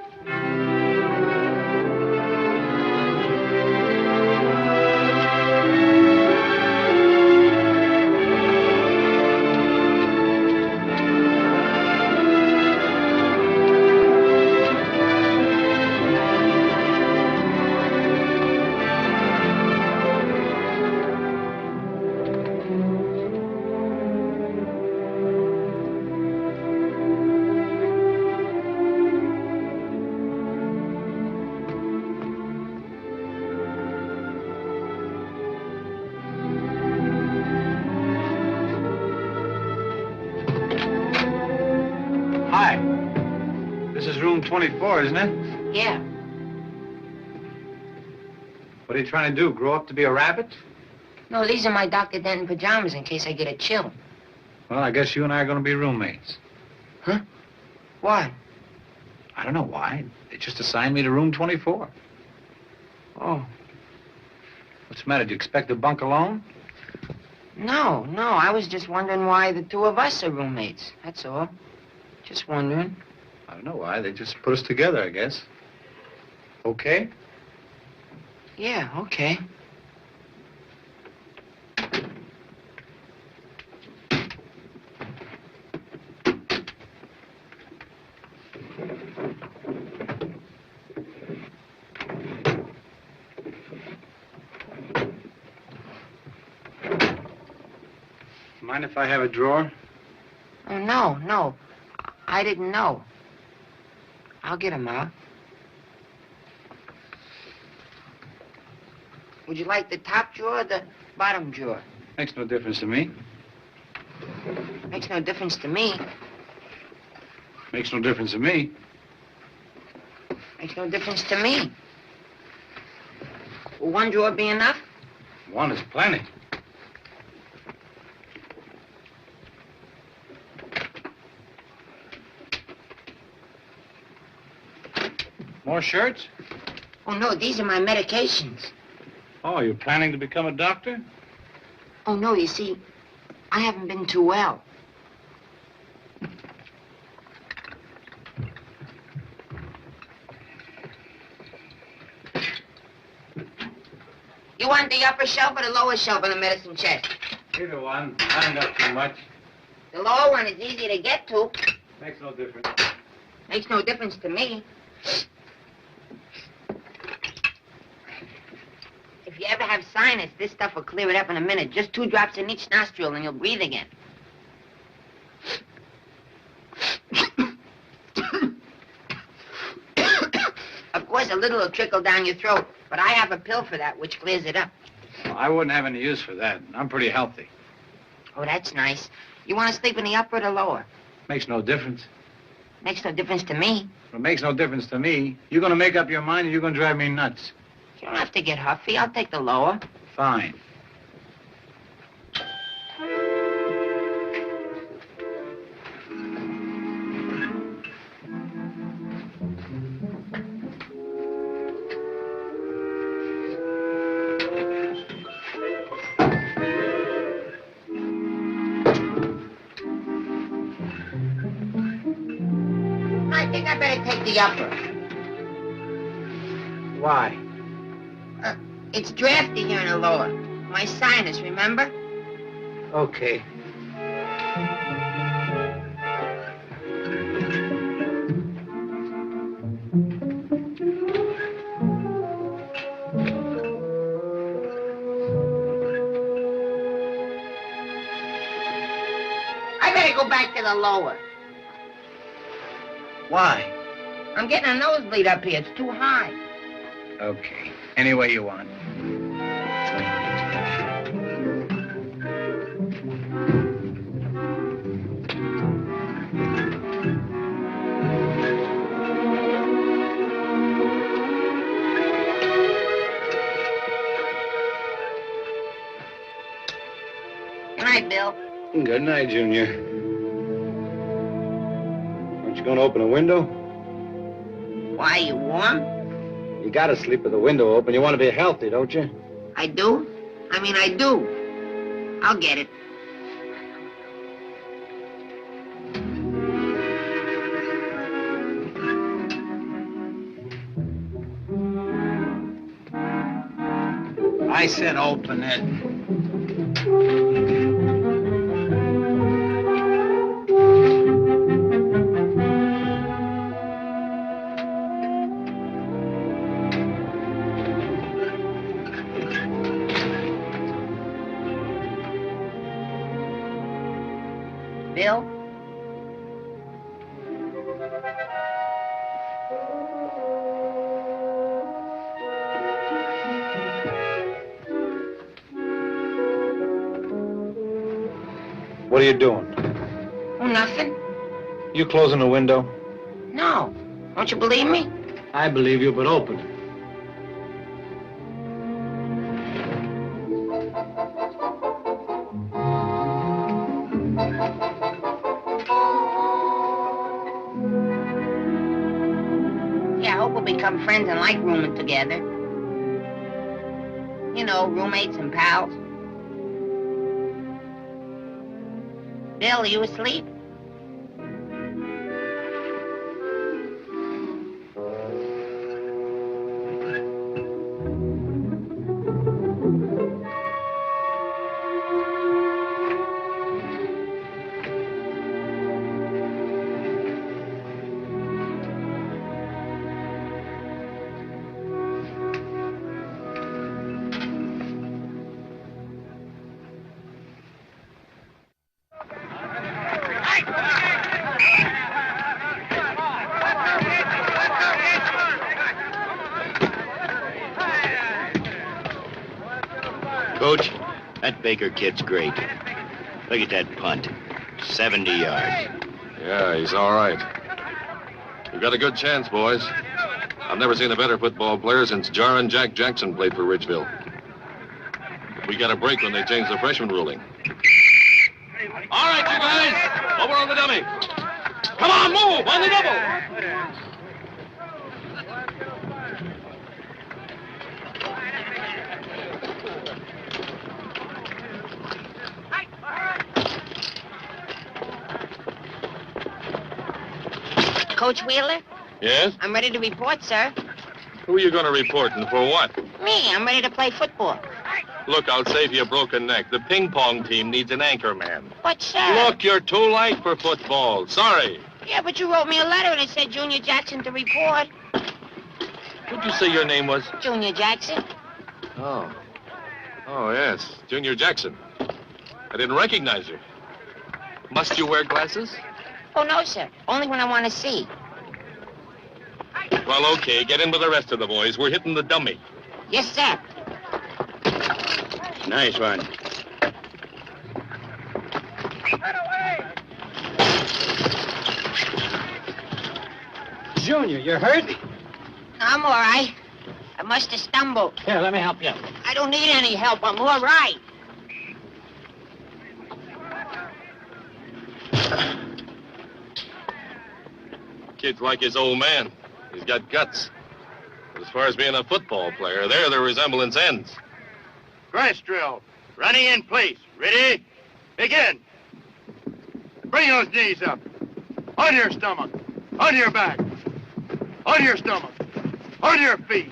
Hi. This is room 24, isn't it? Yeah. What are you trying to do, grow up to be a rabbit? No, these are my Dr. Denton pajamas in case I get a chill. Well, I guess you and I are going to be roommates. Huh? Why? I don't know why. They just assigned me to room 24. Oh. What's the matter? Do you expect to bunk alone? No. I was just wondering why the two of us are roommates. That's all. Just wondering. I don't know why. They just put us together, I guess. Okay? Yeah, okay. Mind if I have a drawer? Oh, no. I didn't know. I'll get him out. Would you like the top drawer or the bottom drawer? Makes no difference to me. Makes no difference to me. Makes no difference to me. Makes no difference to me. Will one drawer be enough? One is plenty. More shirts? Oh, no, these are my medications. Oh, you're planning to become a doctor? Oh, no, you see, I haven't been too well. You want the upper shelf or the lower shelf in the medicine chest? Either one. I ain't got too much. The lower one is easy to get to. Makes no difference. Makes no difference to me. If you ever have sinus, this stuff will clear it up in a minute. Just 2 drops in each nostril and you'll breathe again. Of course, a little will trickle down your throat, but I have a pill for that, which clears it up. Well, I wouldn't have any use for that. I'm pretty healthy. Oh, that's nice. You want to sleep in the upper or the lower? Makes no difference. Makes no difference to me. If it makes no difference to me, you're going to make up your mind and you're going to drive me nuts. You don't have to get huffy. I'll take the lower. Fine. I think I better take the upper. Why? It's drafty here in the lower. My sinus, remember? Okay. I better go back to the lower. Why? I'm getting a nosebleed up here. It's too high. Okay. Any way you want. Good night, Junior. Aren't you going to open a window? Why, you warm? You got to sleep with the window open. You want to be healthy, don't you? I do? I do. I'll get it. I said open it. Bill? What are you doing? Oh, nothing. You closing the window? No. Don't you believe me? I believe you, but open it. Yeah, I hope we'll become friends and like rooming together. You know, roommates and pals. Bill, are you asleep? Coach, that Baker kid's great. Look at that punt. 70 yards. Yeah, he's all right. We've got a good chance, boys. I've never seen a better football player since Jar and Jack Jackson played for Ridgeville. We got a break when they changed the freshman ruling. All right, you guys. Over on the dummy. Come on, move on the double. Coach Wheeler? Yes? I'm ready to report, sir. Who are you going to report and for what? Me, I'm ready to play football. Look, I'll save you a broken neck. The ping pong team needs an anchor man. But, sir... Look, you're too light for football. Sorry. Yeah, but you wrote me a letter and it said Junior Jackson to report. What'd you say your name was? Junior Jackson. Oh. Oh, yes. Junior Jackson. I didn't recognize you. Must you wear glasses? Oh, no, sir. Only when I want to see. Well, okay. Get in with the rest of the boys. We're hitting the dummy. Yes, sir. Nice one. Junior, you hurt? I'm all right. I must have stumbled. Here, let me help you. I don't need any help. I'm all right. Kid's like his old man. He's got guts. But as far as being a football player, there the resemblance ends. Grass drill. Running in place. Ready? Begin. Bring those knees up. On your stomach. On your back. On your stomach. On your feet.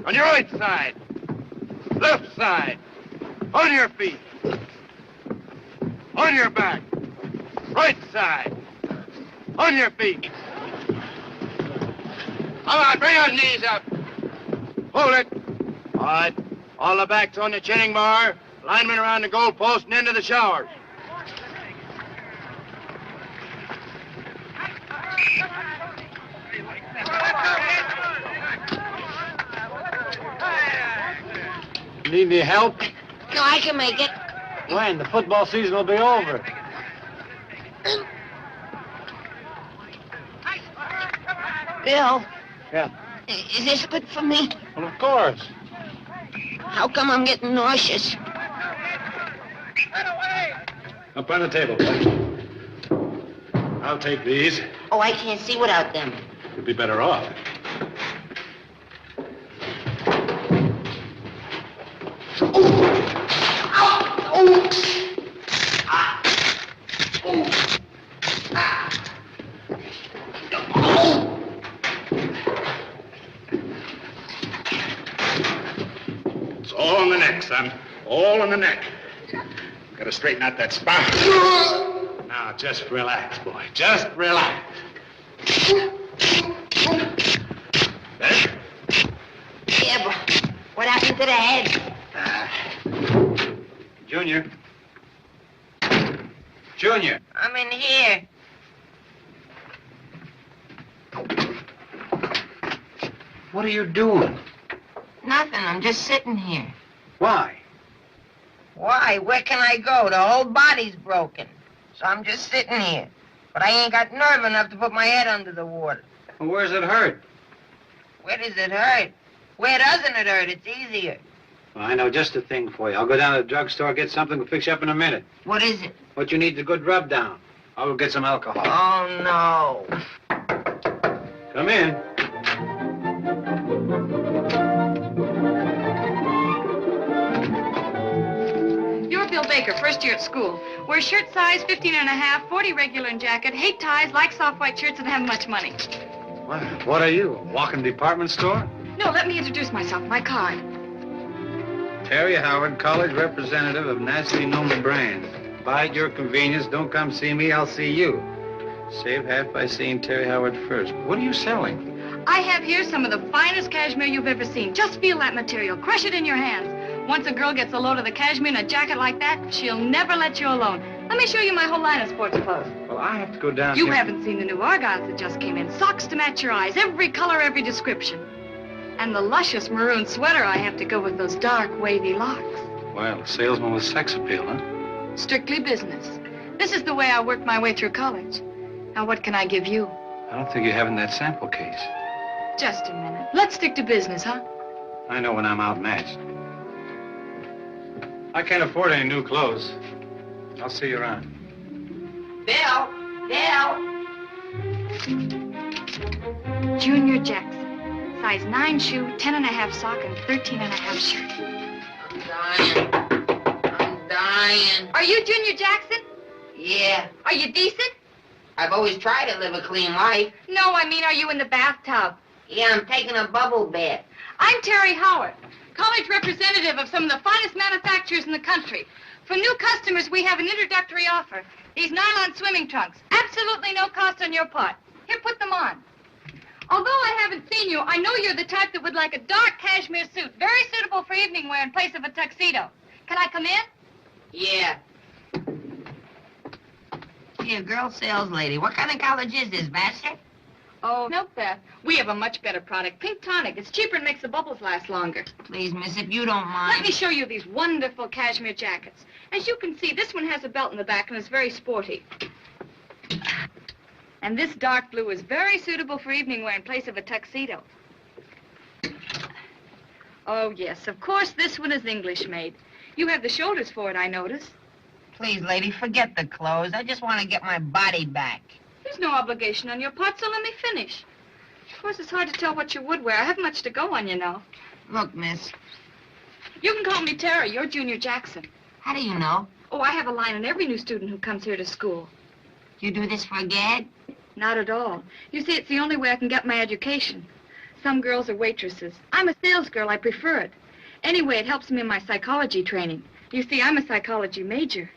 On your right side. Left side. On your feet. On your back. Right side. On your feet. Come on, bring those knees up. Hold it. All right. All the backs on the chinning bar. Linemen around the goal post and into the showers. Need any help? No, I can make it. When? The football season will be over. Bill, Yeah. is this good for me? Well, of course. How come I'm getting nauseous? Up on the table, boys. I'll take these. Oh, I can't see without them. You'll be better off. It's all in the neck, son. All in the neck. Gotta straighten out that spine. Now, just relax, boy. Just relax. Yeah, but what happened to the head? Junior. Junior. I'm in here. What are you doing? Nothing. I'm just sitting here. Why? Why? Where can I go? The whole body's broken. So I'm just sitting here. But I ain't got nerve enough to put my head under the water. Well, where's it hurt? Where does it hurt? Where doesn't it hurt? It's easier. Well, I know just the thing for you. I'll go down to the drugstore, get something to fix you up in a minute. What is it? What you need is a good rub down. I will get some alcohol. Oh, no. Come in. You're Bill Baker, first year at school. Wears shirt size 15 and a half, 40 regular in jacket, hate ties, likes soft white shirts, and haven't much money. What are you, a walking department store? No, let me introduce myself. My card. Terry Howard, college representative of nationally known brand. Buy at your convenience. Don't come see me, I'll see you. Save half by seeing Terry Howard first. What are you selling? I have here some of the finest cashmere you've ever seen. Just feel that material. Crush it in your hands. Once a girl gets a load of the cashmere in a jacket like that, she'll never let you alone. Let me show you my whole line of sports clothes. Well, I have to go down You here. haven't seen the new argyles that just came in. Socks to match your eyes, every color, every description. And the luscious maroon sweater I have to go with those dark, wavy locks. Well, a salesman with sex appeal, huh? Strictly business. This is the way I worked my way through college. Now, what can I give you? I don't think you have in that sample case. Just a minute. Let's stick to business, huh? I know when I'm outmatched. I can't afford any new clothes. I'll see you around. Bill! Bill! Junior Jackson. Size 9 shoe, 10 and a half sock, and 13 and a half shirt. I'm dying. Are you Junior Jackson? Yeah. Are you decent? I've always tried to live a clean life. No, I mean, are you in the bathtub? Yeah, I'm taking a bubble bath. I'm Terry Howard, college representative of some of the finest manufacturers in the country. For new customers, we have an introductory offer. These nylon swimming trunks. Absolutely no cost on your part. Here, put them on. Although I haven't seen you, I know you're the type that would like a dark cashmere suit, very suitable for evening wear in place of a tuxedo. Can I come in? Yeah. Hey, girl sales lady. What kind of college is this, Vassar? Oh, no, Beth. We have a much better product. Pink Tonic. It's cheaper and makes the bubbles last longer. Please, miss, if you don't mind. Let me show you these wonderful cashmere jackets. As you can see, this one has a belt in the back and is very sporty. And this dark blue is very suitable for evening wear in place of a tuxedo. Oh, yes, of course, this one is English-made. You have the shoulders for it, I notice. Please, lady, forget the clothes. I just want to get my body back. There's no obligation on your part, so let me finish. Of course, it's hard to tell what you would wear. I haven't much to go on, you know. Look, miss. You can call me Terry. You're Junior Jackson. How do you know? Oh, I have a line on every new student who comes here to school. You do this for a gag? Not at all. You see, it's the only way I can get my education. Some girls are waitresses. I'm a sales girl. I prefer it. Anyway, it helps me in my psychology training. You see, I'm a psychology major.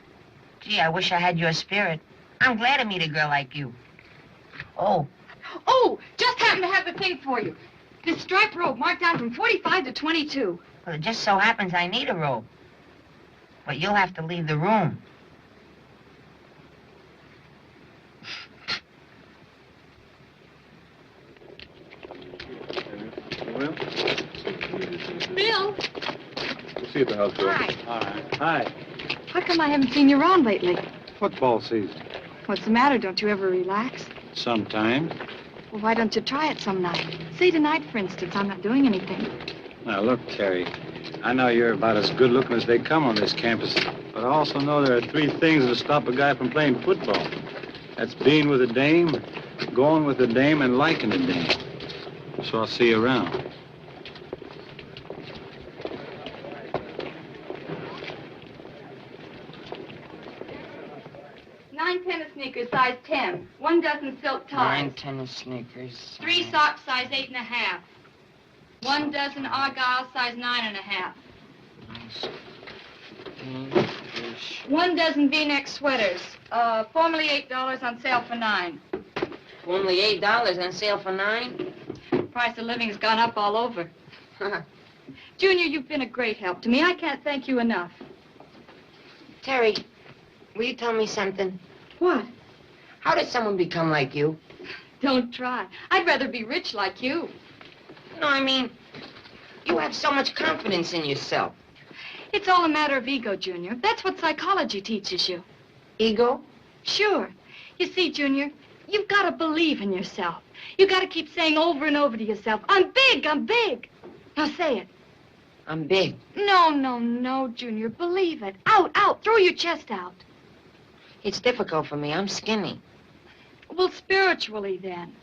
Gee, I wish I had your spirit. I'm glad to meet a girl like you. Oh. Oh, just happened to have the thing for you. This striped robe marked down from 45 to 22. Well, it just so happens I need a robe. But you'll have to leave the room. Bill. We'll see you at the house, Bill. Hi. All right. Hi. How come I haven't seen you around lately? Football season. What's the matter? Don't you ever relax? Sometimes. Well, why don't you try it some night? Say tonight, for instance. I'm not doing anything. Now, look, Terry. I know you're about as good looking as they come on this campus, but I also know there are 3 things that stop a guy from playing football. That's being with a dame, going with a dame, and liking a dame. So I'll see you around. Nine tennis sneakers, size 10. 1 dozen silk ties. 9 tennis sneakers. 3 socks, size 8.5. 1 dozen argyle, size 9.5. 1 dozen V-neck sweaters. Formerly $8 on sale for $9. Only $8 on sale for $9? Price of living's gone up all over. Junior, you've been a great help to me. I can't thank you enough. Terry, will you tell me something? What? How did someone become like you? Don't try. I'd rather be rich like you. No, I mean, you have so much confidence in yourself. It's all a matter of ego, Junior. That's what psychology teaches you. Ego? Sure. You see, Junior, you've got to believe in yourself. You've got to keep saying over and over to yourself, I'm big, I'm big. Now say it. I'm big. No, Junior. Believe it. Out. Throw your chest out. It's difficult for me. I'm skinny. Well, spiritually, then.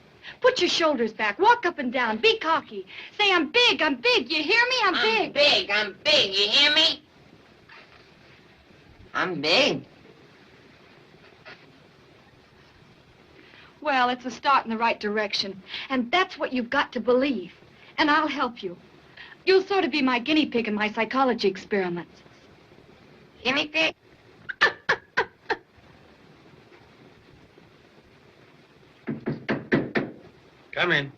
Put your shoulders back. Walk up and down. Be cocky. Say, I'm big, I'm big. You hear me? I'm big. I'm big. You hear me? I'm big. Well, it's a start in the right direction. And that's what you've got to believe. And I'll help you. You'll sort of be my guinea pig in my psychology experiments. Guinea pig? Come in.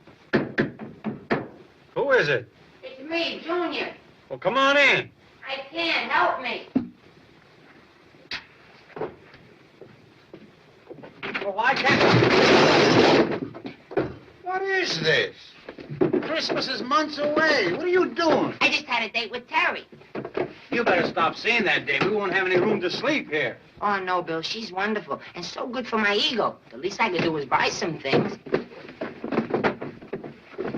Who is it? It's me, Junior. Well, come on in. I can't. Help me. Well, why can't... What is this? Christmas is months away. What are you doing? I just had a date with Terry. You better stop seeing that, Dave. We won't have any room to sleep here. Oh, no, Bill. She's wonderful and so good for my ego. The least I could do is buy some things.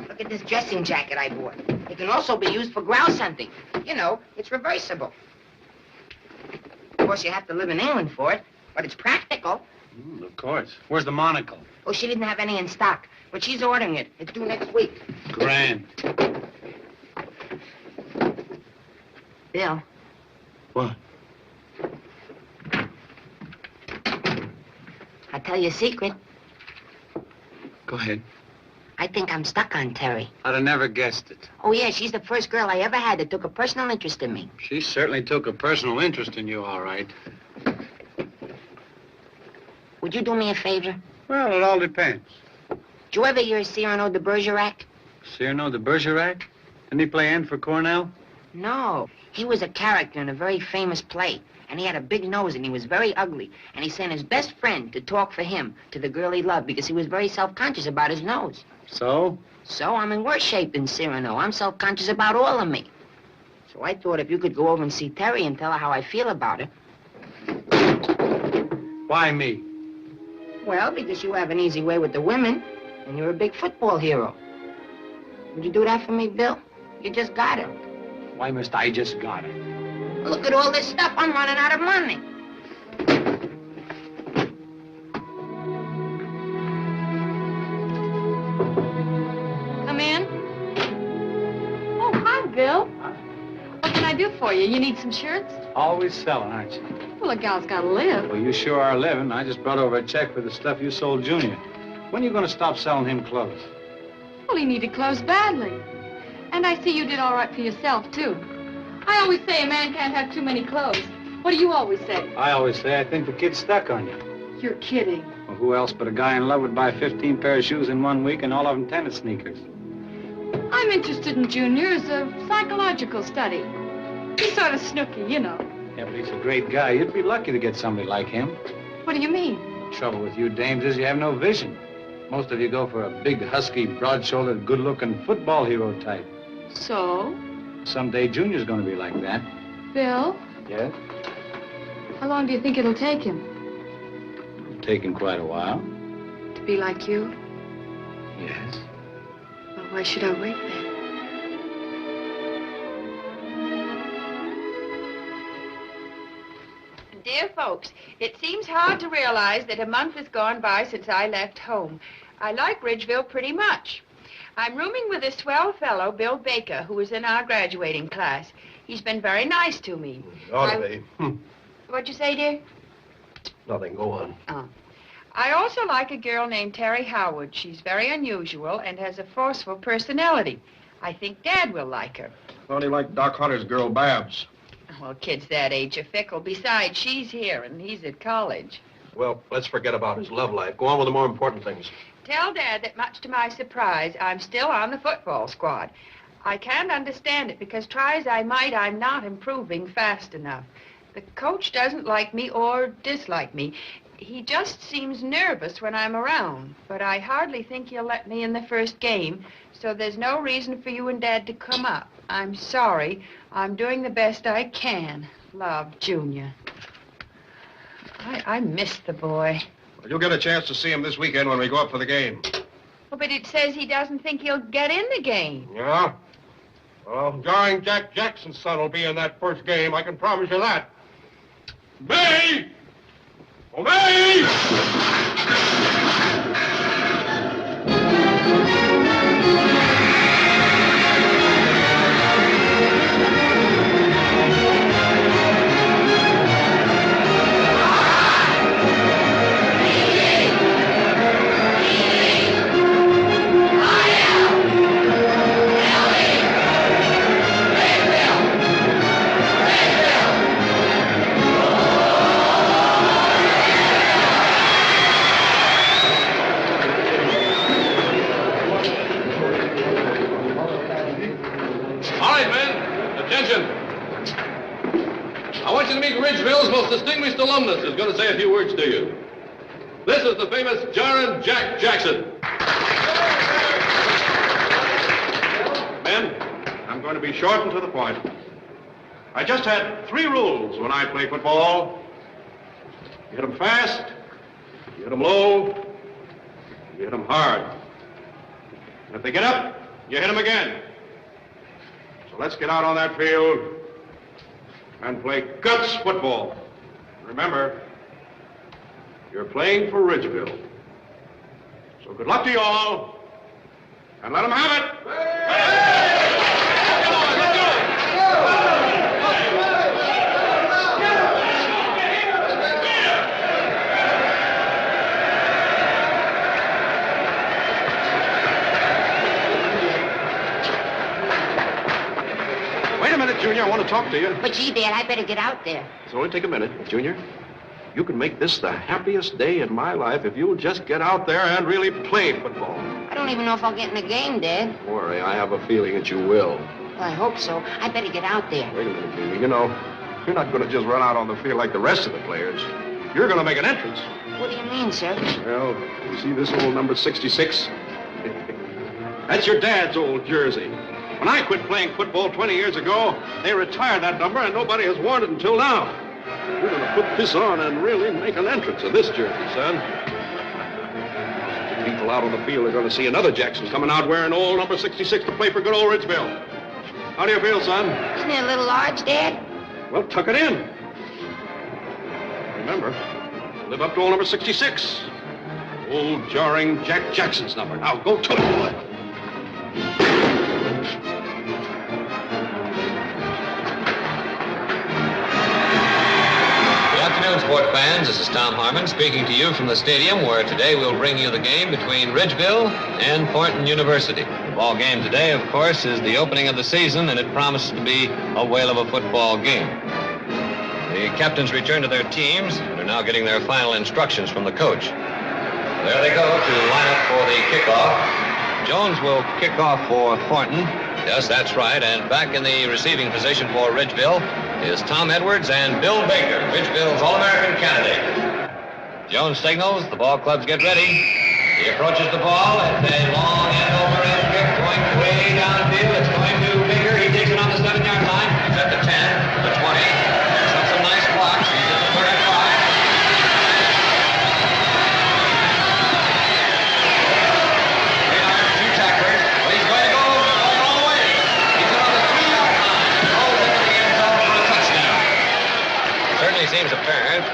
Look at this dressing jacket I bought. It can also be used for grouse hunting. You know, it's reversible. Of course, you have to live in England for it, but it's practical. Of course. Where's the monocle? Oh, she didn't have any in stock, but she's ordering it. It's due next week. Grand. Bill. What? I'll tell you a secret. Go ahead. I think I'm stuck on Terry. I'd have never guessed it. Oh, yeah, she's the first girl I ever had that took a personal interest in me. She certainly took a personal interest in you, all right. Would you do me a favor? Well, it all depends. Did you ever hear of Cyrano de Bergerac? Cyrano de Bergerac? Didn't he play N for Cornell? No. He was a character in a very famous play. And he had a big nose, and he was very ugly. And he sent his best friend to talk for him to the girl he loved because he was very self-conscious about his nose. So? So I'm in worse shape than Cyrano. I'm self-conscious about all of me. So I thought if you could go over and see Terry and tell her how I feel about her. Why me? Well, because you have an easy way with the women, and you're a big football hero. Would you do that for me, Bill? You just got her. Why must I just got her? Look at all this stuff. I'm running out of money. Come in. Oh, hi, Bill. What can I do for you? You need some shirts? Always selling, aren't you? Well, a gal's got to live. Well, you sure are living. I just brought over a check for the stuff you sold Junior. When are you going to stop selling him clothes? Well, he needed clothes badly. And I see you did all right for yourself, too. I always say a man can't have too many clothes. What do you always say? I always say I think the kid's stuck on you. You're kidding. Well, who else but a guy in love would buy 15 pair of shoes in 1 week and all of them tennis sneakers? I'm interested in Junior as a psychological study. He's sort of snooky, you know. Yeah, but he's a great guy. You'd be lucky to get somebody like him. What do you mean? The trouble with you dames is you have no vision. Most of you go for a big, husky, broad-shouldered, good-looking football hero type. So? Someday Junior's going to be like that. Bill? Yes? How long do you think it'll take him? Taking quite a while. To be like you? Yes. Well, why should I wait then? dear folks, it seems hard to realize that a month has gone by since I left home. I like Ridgeville pretty much. I'm rooming with a swell fellow, Bill Baker, who was in our graduating class. He's been very nice to me. Ought to be. What'd you say, dear? Nothing. Go on. Oh. I also like a girl named Terry Howard. She's very unusual and has a forceful personality. I think Dad will like her. Thought he liked Doc Hunter's girl, Babs. Well, kids that age are fickle. Besides, she's here and he's at college. Well, let's forget about his love life. Go on with the more important things. Tell Dad that, much to my surprise, I'm still on the football squad. I can't understand it because, try as I might, I'm not improving fast enough. The coach doesn't like me or dislike me. He just seems nervous when I'm around. But I hardly think he'll let me in the first game, so there's no reason for you and Dad to come up. I'm sorry. I'm doing the best I can. Love, Junior. I miss the boy. Well, you'll get a chance to see him this weekend when we go up for the game. Oh, but it says he doesn't think he'll get in the game. Yeah? Well, jarring Jack Jackson's son will be in that first game. I can promise you that. May! Obey! Ridgeville's most distinguished alumnus is going to say a few words to you. This is the famous Jarring Jack Jackson. Men, I'm going to be short and to the point. I just had 3 rules when I play football. You hit them fast, you hit them low, you hit them hard. And if they get up, you hit them again. So let's get out on that field and play guts football. Remember, you're playing for Ridgeville. So good luck to you all, and let them have it. Wait a minute, Junior. I want to talk to you. But gee, Dad, I better get out there. It's only take a minute, Junior. You can make this the happiest day in my life if you'll just get out there and really play football. I don't even know if I'll get in the game, Dad. Don't worry, I have a feeling that you will. Well, I hope so. I better get out there. Wait a minute, Junior. You know, you're not going to just run out on the field like the rest of the players. You're going to make an entrance. What do you mean, sir? Well, you see this old number 66? That's your dad's old jersey. When I quit playing football 20 years ago, they retired that number, and nobody has worn it until now. You're going to put this on and really make an entrance in this jersey, son. People out on the field are going to see another Jackson coming out wearing old number 66 to play for good old Ridgeville. How do you feel, son? Isn't it a little large, Dad? Well, tuck it in. Remember, live up to old number 66. Old jarring Jack Jackson's number. Now, go to it, boy. Sport fans, this is Tom Harmon speaking to you from the stadium where today we'll bring you the game between Ridgeville and Thornton University. The ball game today, of course, is the opening of the season, and it promises to be a whale of a football game. The captains return to their teams and are now getting their final instructions from the coach. There they go to line up for the kickoff. Jones will kick off for Thornton. Yes, that's right. And back in the receiving position for Ridgeville is Tom Edwards and Bill Baker, Ridgeville's All-American candidate. Jones signals. The ball clubs get ready. He approaches the ball. It's a long end-over-end kick going way downfield. It's going to Baker. He takes it on the 7-yard line. He's at the 10, the 20. Picks up some nice blocks. He's at the 35. Seems apparent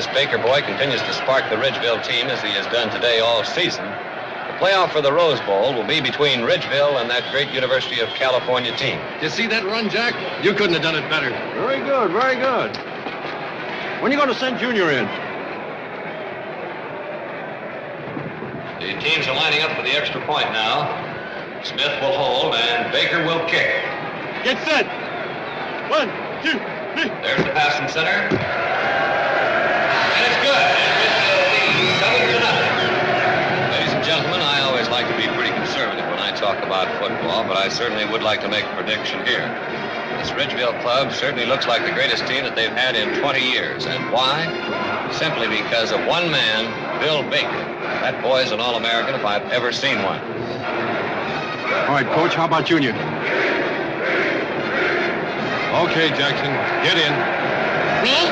this Baker boy continues to spark the Ridgeville team as he has done today all season, the playoff for the Rose Bowl will be between Ridgeville and that great University of California team. Did you see that run, Jack? You couldn't have done it better. Very good, very good. When are you going to send Junior in? The teams are lining up for the extra point now. Smith will hold, and Baker will kick. Get set. 1, 2, 3. There's the pass in center. And it's good. And Ridgeville leads 7-0. Ladies and gentlemen, I always like to be pretty conservative when I talk about football, but I certainly would like to make a prediction here. This Ridgeville club certainly looks like the greatest team that they've had in 20 years. And why? Simply because of one man, Bill Baker. That boy's an All-American if I've ever seen one. All right, Coach, how about Junior? Okay, Jackson, get in. Me?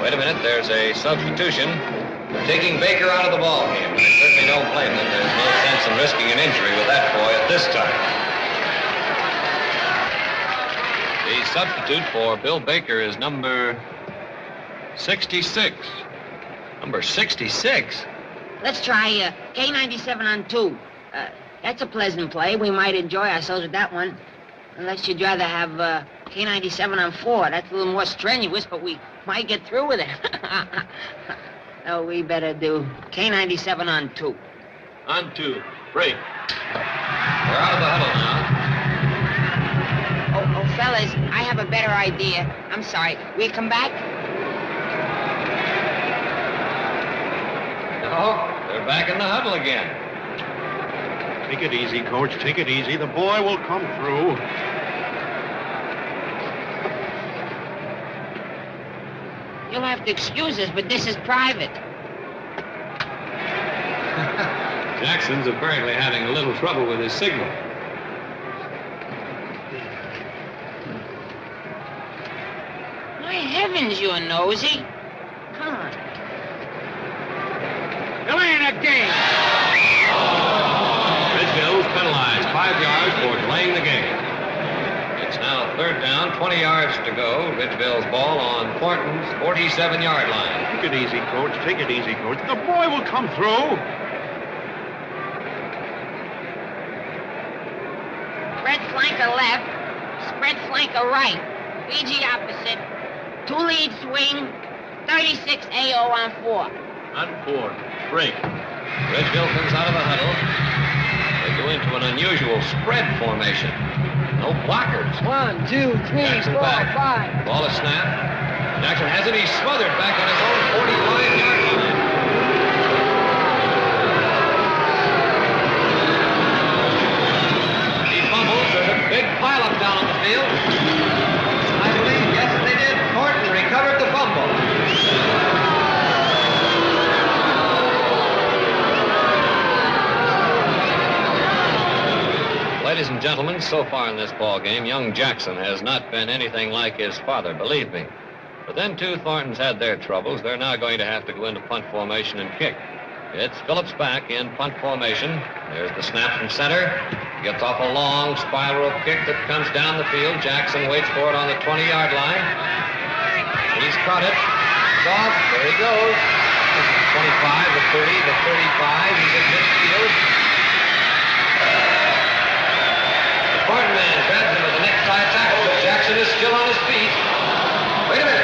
Wait a minute, there's a substitution. They're taking Baker out of the ball game. I certainly don't blame them. There's no sense in risking an injury with that boy at this time. The substitute for Bill Baker is number 66. Number 66? Let's try K97 on 2. That's a pleasant play. We might enjoy ourselves with that one. Unless you'd rather have K97 on 4. That's a little more strenuous, but we might get through with it. No, we better do K97 on 2. On 2. Break. We're out of the huddle now. Oh, fellas, I have a better idea. I'm sorry. Will you come back? No, they're back in the huddle again. Take it easy, Coach. Take it easy. The boy will come through. You'll have to excuse us, but this is private. Jackson's apparently having a little trouble with his signal. My heavens, you're nosy. Come on. Delaying a game. Ridgeville's penalized 5 yards for delaying the game. It's now 3rd down, 20 yards to go. Ridgeville's ball on Thornton's 47-yard line. Take it easy, Coach. Take it easy, Coach. The boy will come through. Spread flanker left, spread flanker right. BG opposite. 2 lead swing, 36 AO on 4. On 4. Break. Ridgeville comes out of the huddle. They go into an unusual spread formation. No blockers. 1, 2, 3, Jackson 4, back. 5. Ball is snapped. Jackson has it. He's smothered back on his own 45-yard line. He fumbles. There's a big pileup down on the field. I believe, yes, they did. Thornton recovered the fumble. Ladies and gentlemen, so far in this ball game, young Jackson has not been anything like his father, believe me. But then, too, Thornton's had their troubles. They're now going to have to go into punt formation and kick. It's Phillips back in punt formation. There's the snap from center. He gets off a long spiral kick that comes down the field. Jackson waits for it on the 20-yard line. He's caught it. It's off. There he goes. 25, the 30, the 35. He's at midfield. Thornton man grabs him with the necktie tackle, but Jackson is still on his feet. Wait a minute.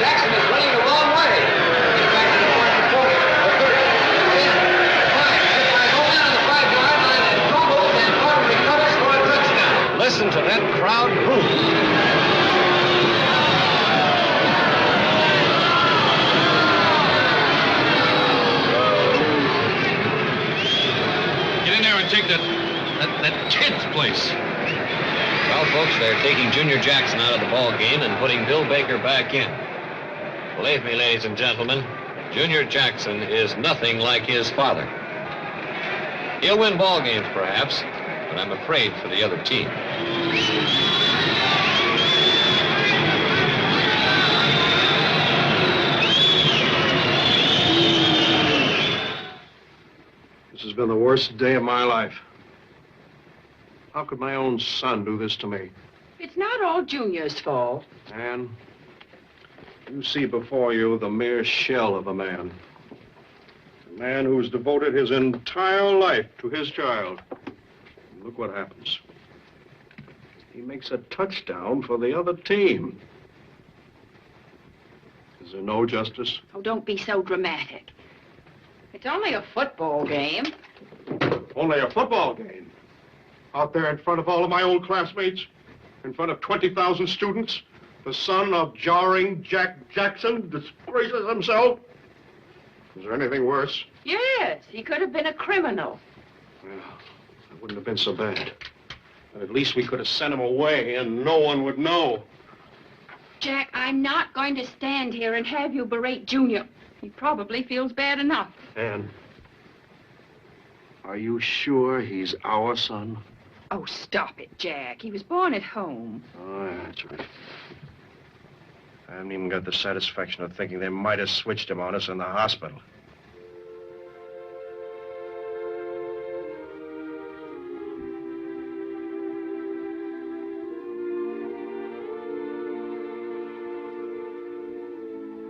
Jackson is running the wrong way. He's back to the Thornton 40, the 30, the 10, the 5. By going down on the 5-yard line and fumbles, and Thornton recovers for a touchdown. Listen to that crowd boo. Get in there and take that kid's place. Well, folks, they're taking Junior Jackson out of the ball game and putting Bill Baker back in. Believe me, ladies and gentlemen, Junior Jackson is nothing like his father. He'll win ball games, perhaps, but I'm afraid for the other team. This has been the worst day of my life. How could my own son do this to me? It's not all Junior's fault. Ann, you see before you the mere shell of a man. A man who's devoted his entire life to his child. And look what happens. He makes a touchdown for the other team. Is there no justice? Oh, don't be so dramatic. It's only a football game. Only a football game? Out there in front of all of my old classmates? In front of 20,000 students? The son of jarring Jack Jackson disgraces himself? Is there anything worse? Yes, he could have been a criminal. Well, that wouldn't have been so bad. But at least we could have sent him away and no one would know. Jack, I'm not going to stand here and have you berate Junior. He probably feels bad enough. Ann, are you sure he's our son? Oh, stop it, Jack. He was born at home. Oh, yeah, that's right. I haven't even got the satisfaction of thinking they might have switched him on us in the hospital.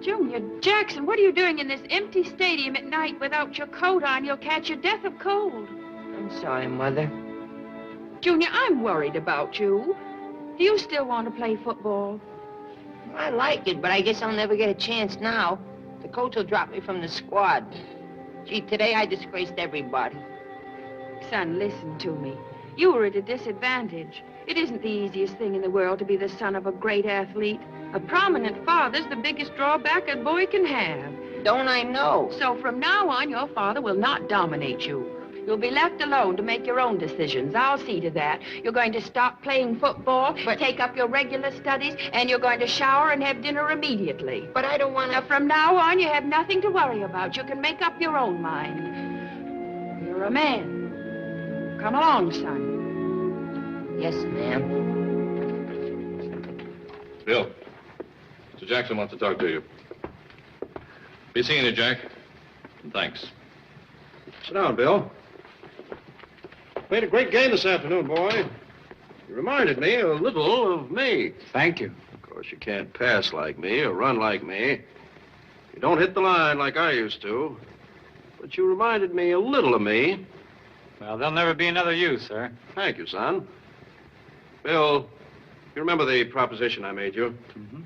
Junior Jackson, what are you doing in this empty stadium at night without your coat on? You'll catch your death of cold. I'm sorry, Mother. Junior, I'm worried about you. Do you still want to play football? I like it, but I guess I'll never get a chance now. The coach will drop me from the squad. Gee, today I disgraced everybody. Son, listen to me. You were at a disadvantage. It isn't the easiest thing in the world to be the son of a great athlete. A prominent father's the biggest drawback a boy can have. Don't I know? So from now on, your father will not dominate you. You'll be left alone to make your own decisions. I'll see to that. You're going to stop playing football, take up your regular studies, and you're going to shower and have dinner immediately. But I don't want to... From now on, you have nothing to worry about. You can make up your own mind. You're a man. Come along, son. Yes, ma'am. Bill, Mr. Jackson wants to talk to you. Be seeing you, Jack. And thanks. Sit down, Bill. Played a great game this afternoon, boy. You reminded me a little of me. Thank you. Of course, you can't pass like me or run like me. You don't hit the line like I used to. But you reminded me a little of me. Well, there'll never be another you, sir. Thank you, son. Bill, you remember the proposition I made you? Mm-hmm.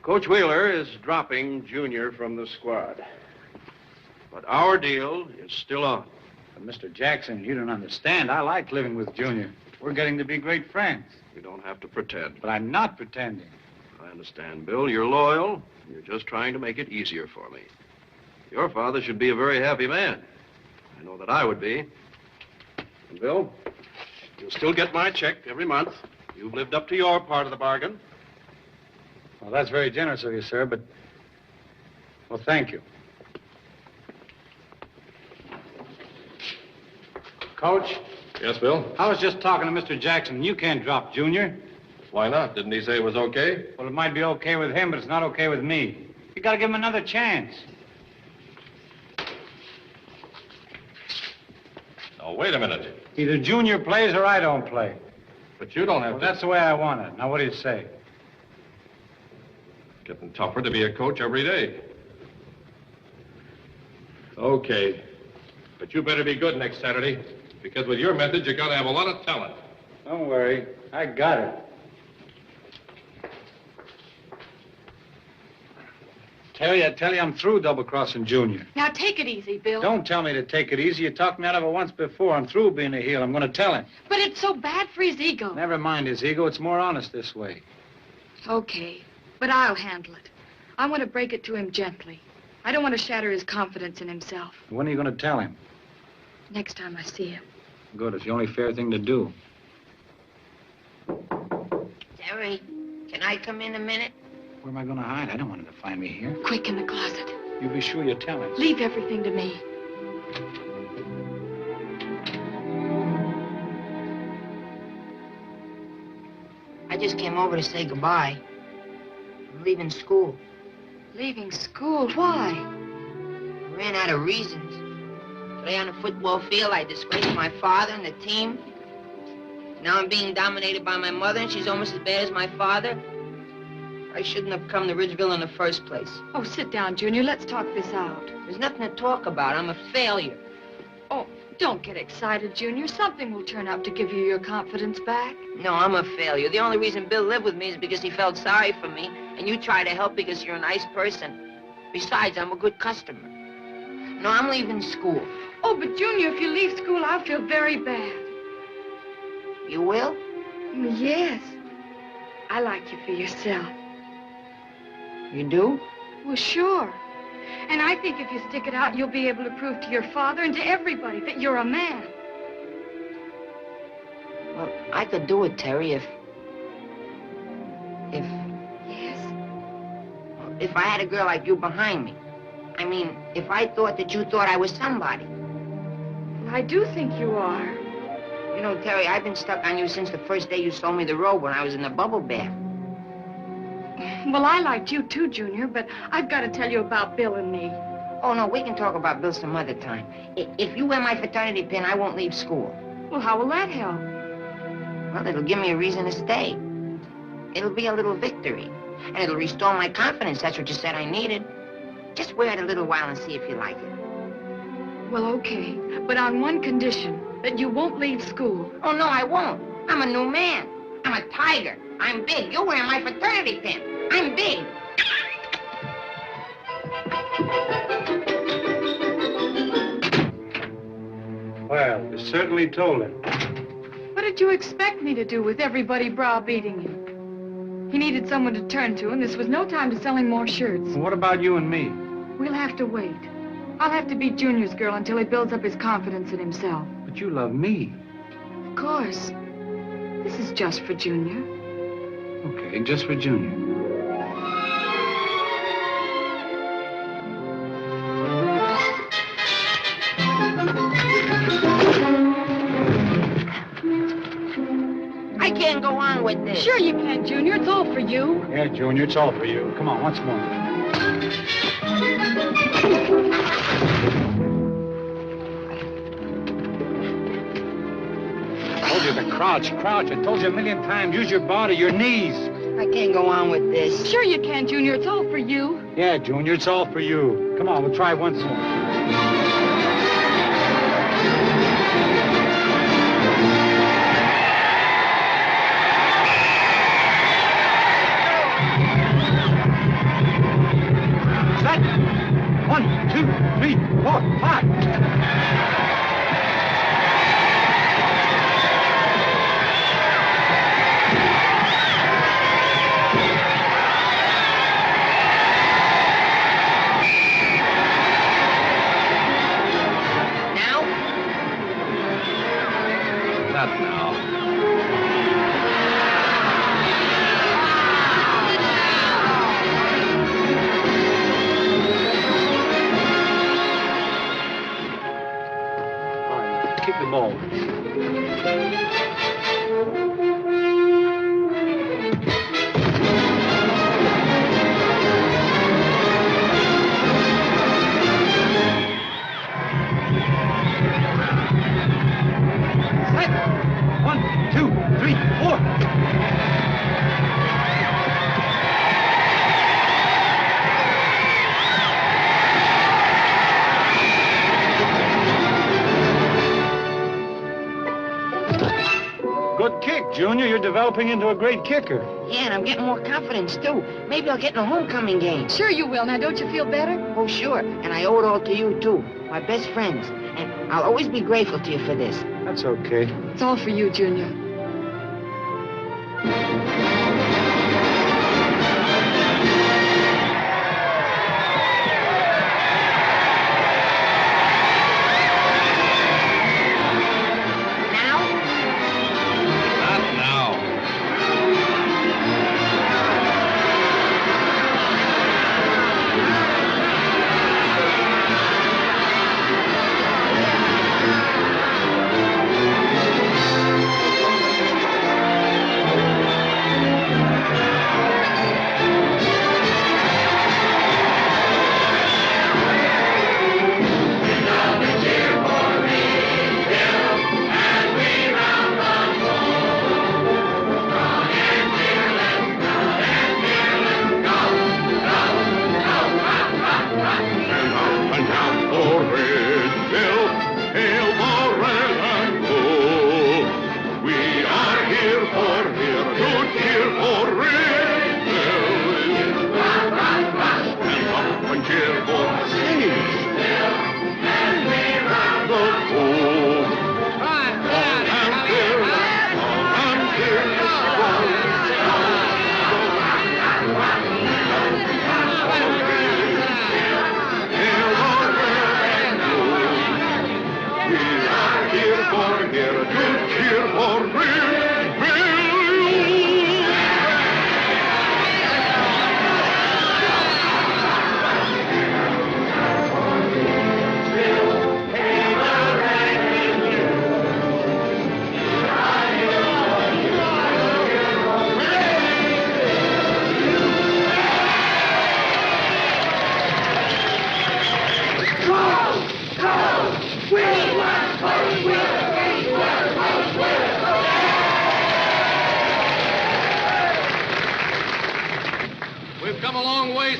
Coach Wheeler is dropping Junior from the squad. But our deal is still on. But Mr. Jackson, you don't understand. I like living with Junior. We're getting to be great friends. You don't have to pretend. But I'm not pretending. I understand, Bill. You're loyal. You're just trying to make it easier for me. Your father should be a very happy man. I know that I would be. And Bill, you'll still get my check every month. You've lived up to your part of the bargain. Well, that's very generous of you, sir, but... Well, thank you. Coach? Yes, Bill? I was just talking to Mr. Jackson. You can't drop Junior. Why not? Didn't he say it was okay? Well, it might be okay with him, but it's not okay with me. You gotta give him another chance. Oh, wait a minute. Either Junior plays or I don't play. But you don't have Well, to... that's the way I want it. Now, what do you say? Getting tougher to be a coach every day. Okay. But you better be good next Saturday, because with your methods, you gotta have a lot of talent. Don't worry. I got it. I tell you, I'm through double-crossing Junior. Now, take it easy, Bill. Don't tell me to take it easy. You talked me out of it once before. I'm through being a heel. I'm going to tell him. But it's so bad for his ego. Never mind his ego. It's more honest this way. Okay, but I'll handle it. I want to break it to him gently. I don't want to shatter his confidence in himself. When are you going to tell him? Next time I see him. Good. It's the only fair thing to do. Terry, can I come in a minute? Where am I going to hide? I don't want him to find me here. Quick, in the closet. You be sure you tell him. Leave everything to me. I just came over to say goodbye. I'm leaving school. Leaving school? Why? I ran out of reasons. Today on the football field, I disgraced my father and the team. Now I'm being dominated by my mother, and she's almost as bad as my father. I shouldn't have come to Ridgeville in the first place. Oh, sit down, Junior. Let's talk this out. There's nothing to talk about. I'm a failure. Oh, don't get excited, Junior. Something will turn up to give you your confidence back. No, I'm a failure. The only reason Bill lived with me is because he felt sorry for me, and you try to help because you're a nice person. Besides, I'm a good customer. No, I'm leaving school. Oh, but Junior, if you leave school, I'll feel very bad. You will? Yes. I like you for yourself. You do? Well, sure. And I think if you stick it out, you'll be able to prove to your father and to everybody that you're a man. Well, I could do it, Terry, if... Yes? If I had a girl like you behind me. I mean, if I thought that you thought I was somebody. Well, I do think you are. You know, Terry, I've been stuck on you since the first day you sold me the robe when I was in the bubble bath. Well, I liked you too, Junior, but I've got to tell you about Bill and me. Oh, no, we can talk about Bill some other time. If you wear my fraternity pin, I won't leave school. Well, how will that help? Well, it'll give me a reason to stay. It'll be a little victory. And it'll restore my confidence. That's what you said I needed. Just wear it a little while and see if you like it. Well, okay, but on one condition, that you won't leave school. Oh, no, I won't. I'm a new man. I'm a tiger. I'm big. You're wearing my fraternity pin. I'm big. Well, you certainly told him. What did you expect me to do with everybody browbeating him? He needed someone to turn to, and this was no time to sell him more shirts. What about you and me? We'll have to wait. I'll have to be Junior's girl until he builds up his confidence in himself. But you love me. Of course. This is just for Junior. Okay, just for Junior. I can't go on with this. Sure you can, Junior. It's all for you. Yeah, Junior, it's all for you. Come on, once more. I told you to crouch. I told you a million times. Use your body, your knees. I can't go on with this. Sure you can, Junior. It's all for you. Yeah, Junior, it's all for you. Come on, we'll try once more. Set. 1, 2, 3, 4, 5. Not now. All right, kick the ball. Set. 1, 2, 3, 4. Good kick, Junior. You're developing into a great kicker. Yeah, and I'm getting more confidence, too. Maybe I'll get in a homecoming game. Sure you will. Now, don't you feel better? Oh, sure. And I owe it all to you, too. My best friends. And I'll always be grateful to you for this. That's okay. It's all for you, Junior. Not now.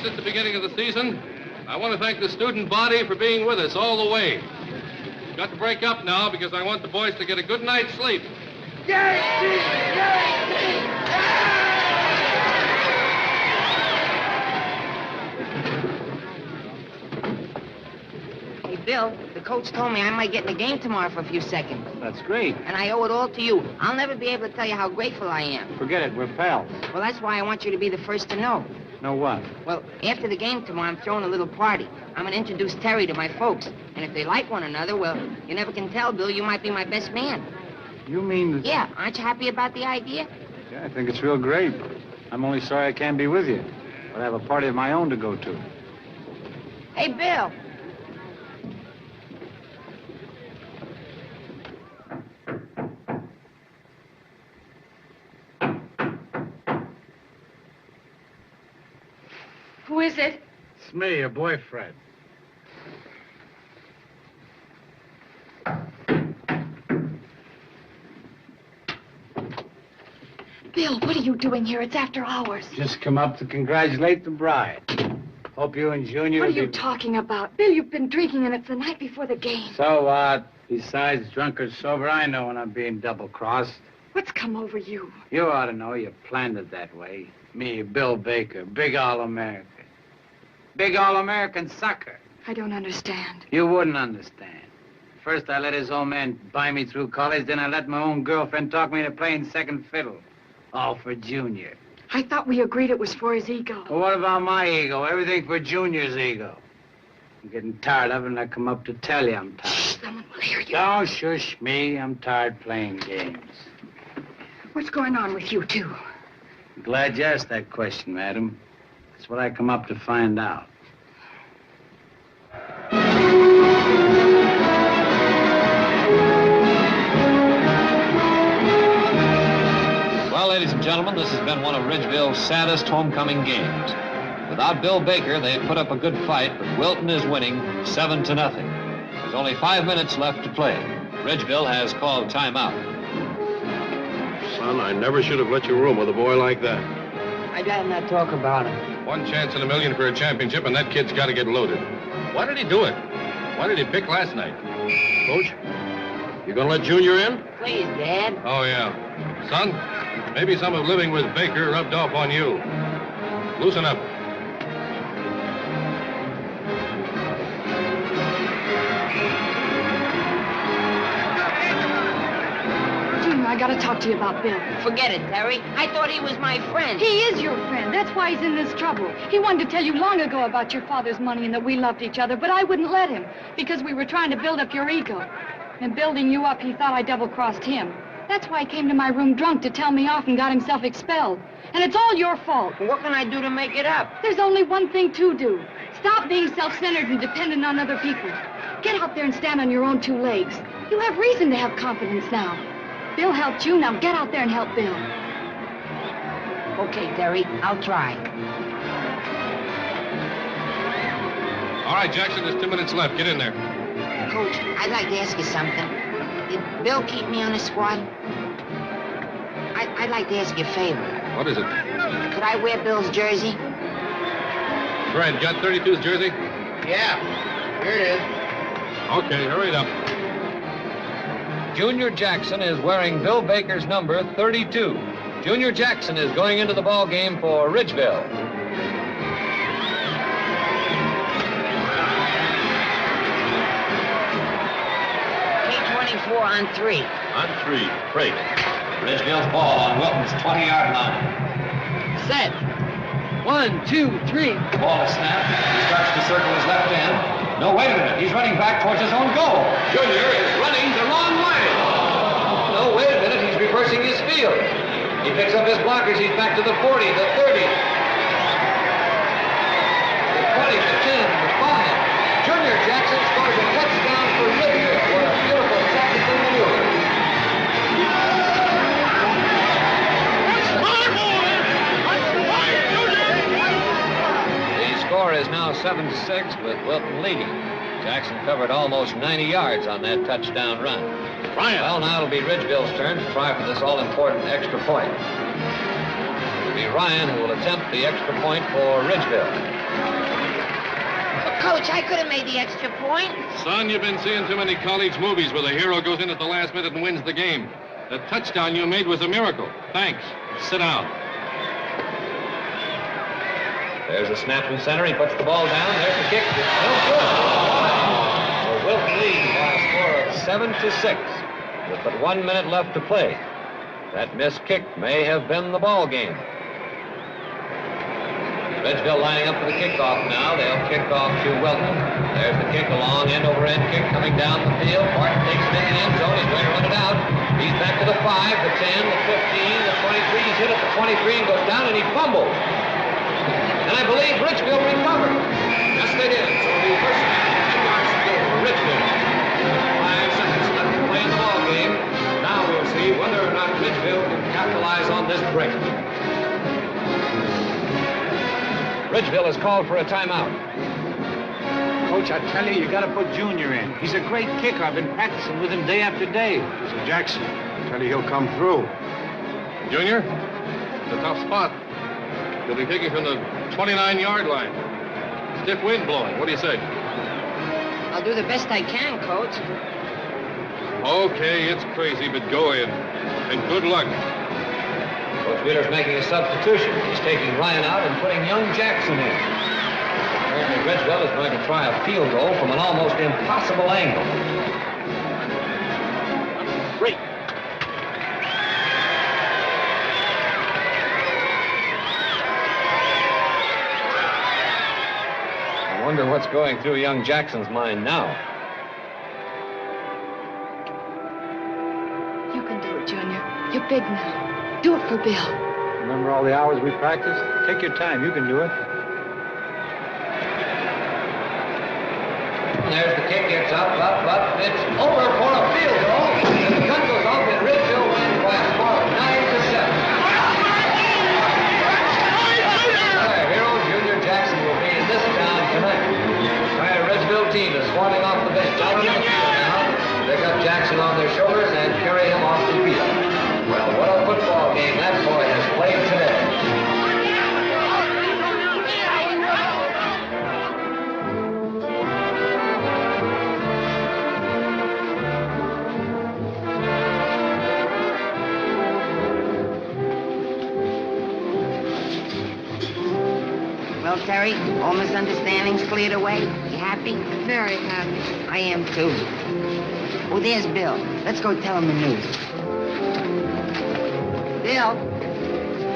at the beginning of the season, I want to thank the student body for being with us all the way. Got to break up now because I want the boys to get a good night's sleep. Hey, Bill, the coach told me I might get in the game tomorrow for a few seconds. That's great. And I owe it all to you. I'll never be able to tell you how grateful I am. Forget it. We're pals. Well, that's why I want you to be the first to know. Know what? Well, after the game tomorrow, I'm throwing a little party. I'm going to introduce Terry to my folks. And if they like one another, well, you never can tell, Bill. You might be my best man. You mean that... Yeah, aren't you happy about the idea? Yeah, I think it's real great. I'm only sorry I can't be with you. But I have a party of my own to go to. Hey, Bill. Who is it? It's me, your boyfriend. Bill, what are you doing here? It's after hours. Just come up to congratulate the bride. Hope you and Junior... What are you talking about? Bill, you've been drinking and it's the night before the game. So what? Besides, drunk or sober, I know when I'm being double-crossed. What's come over you? You ought to know you planned it that way. Me, Bill Baker, big All-American. Big All-American sucker. I don't understand. You wouldn't understand. First, I let his old man buy me through college, then I let my own girlfriend talk me into playing second fiddle. All for Junior. I thought we agreed it was for his ego. Well, what about my ego? Everything for Junior's ego. I'm getting tired of it, and I come up to tell you I'm tired. Shh, someone will hear you. Don't shush me. I'm tired playing games. What's going on with you two? Glad you asked that question, madam. That's what I come up to find out. Well, ladies and gentlemen, this has been one of Ridgeville's saddest homecoming games. Without Bill Baker, they put up a good fight, but Wilton is winning 7-0. There's only 5 minutes left to play. Ridgeville has called timeout. Son, I never should have let you room with a boy like that. I'd rather not talk about him. One chance in a million for a championship, and that kid's got to get loaded. Why did he do it? Why did he pick last night? Coach, you gonna let Junior in? Please, Dad. Oh, yeah. Son, maybe some of living with Baker rubbed off on you. Loosen up. Junior, I gotta talk to you about Bill. Forget it, Terry. I thought he was my friend. He is your friend. That's why he's in this trouble. He wanted to tell you long ago about your father's money and that we loved each other, but I wouldn't let him because we were trying to build up your ego. And building you up, he thought I double-crossed him. That's why he came to my room drunk to tell me off and got himself expelled. And it's all your fault. What can I do to make it up? There's only one thing to do. Stop being self-centered and dependent on other people. Get out there and stand on your own 2 legs. You have reason to have confidence now. Bill helped you, now get out there and help Bill. Okay, Terry, I'll try. All right, Jackson, there's 2 minutes left. Get in there. Coach, I'd like to ask you something. Did Bill keep me on the squad? I'd like to ask you a favor. What is it? Could I wear Bill's jersey? Fred, got 32's jersey? Yeah, here it is. Okay, hurry it up. Junior Jackson is wearing Bill Baker's number 32. Junior Jackson is going into the ball game for Ridgeville. K-24 on 3. On 3, break. Ridgeville's ball on Wilton's 20-yard line. Set. 1, 2, 3. The ball is snapped. He starts to circle his left end. No, wait a minute. He's running back towards his own goal. Junior is running the wrong way. No, wait a minute. He's reversing his field. He picks up his blockers. He's back to the 40, the 30. The 20, the 10, the 5. Junior Jackson scores a touchdown for Ridgeville for a beautiful tactical maneuver. The score is now 7-6 with Wilton leading. Jackson covered almost 90 yards on that touchdown run. Ryan. Well, now it'll be Ridgeville's turn to try for this all-important extra point. It'll be Ryan who will attempt the extra point for Ridgeville. Coach, I could have made the extra point. Son, you've been seeing too many college movies where the hero goes in at the last minute and wins the game. The touchdown you made was a miracle. Thanks. Sit down. There's a snap from center. He puts the ball down. There's the kick. It's no good. So Wilton leads by a score of 7-6 with but 1 minute left to play. That missed kick may have been the ball game. Ridgeville lining up for the kickoff now. They'll kick off to Wilton. There's the kick, a long end-over-end kick coming down the field. Martin takes it in the end zone. He's going to run it out. He's back to the 5, the 10, the 15, the 23. He's hit at the 23 and goes down, and he fumbles. And I believe Ridgeville recovered. Yes, they did. So the first yards for Ridgeville. 5 seconds left to play in the ball game. Now we'll see whether or not Ridgeville can capitalize on this break. Ridgeville has called for a timeout. Coach, I tell you, you got to put Junior in. He's a great kicker. I've been practicing with him day after day. Mr. Jackson, I tell you, he'll come through. Junior, it's a tough spot. You'll be kicking from the 29-yard line. Stiff wind blowing. What do you say? I'll do the best I can, Coach. Okay, it's crazy, but go in. And good luck. Coach Wheeler's making a substitution. He's taking Ryan out and putting young Jackson in. Apparently, Ridgeville is going to try a field goal from an almost impossible angle. Great. I wonder what's going through young Jackson's mind now. You can do it, Junior. You're big now. Do it for Bill. Remember all the hours we practiced? Take your time. You can do it. And there's the kick. It's up. It's over for a field goal. And the gun goes off, and Ridgeville wins by a score of 9-7. Our hero, Junior Jackson, will be in this town tonight. The entire Ridgeville team is swarming off the bench. Out on the field now. Pick up Jackson on their shoulders and carry him off the field. Well, what a football game that boy has played today. Well, Terry, all misunderstandings cleared away. You happy? Very happy. I am, too. Oh, there's Bill. Let's go tell him the news. Bill,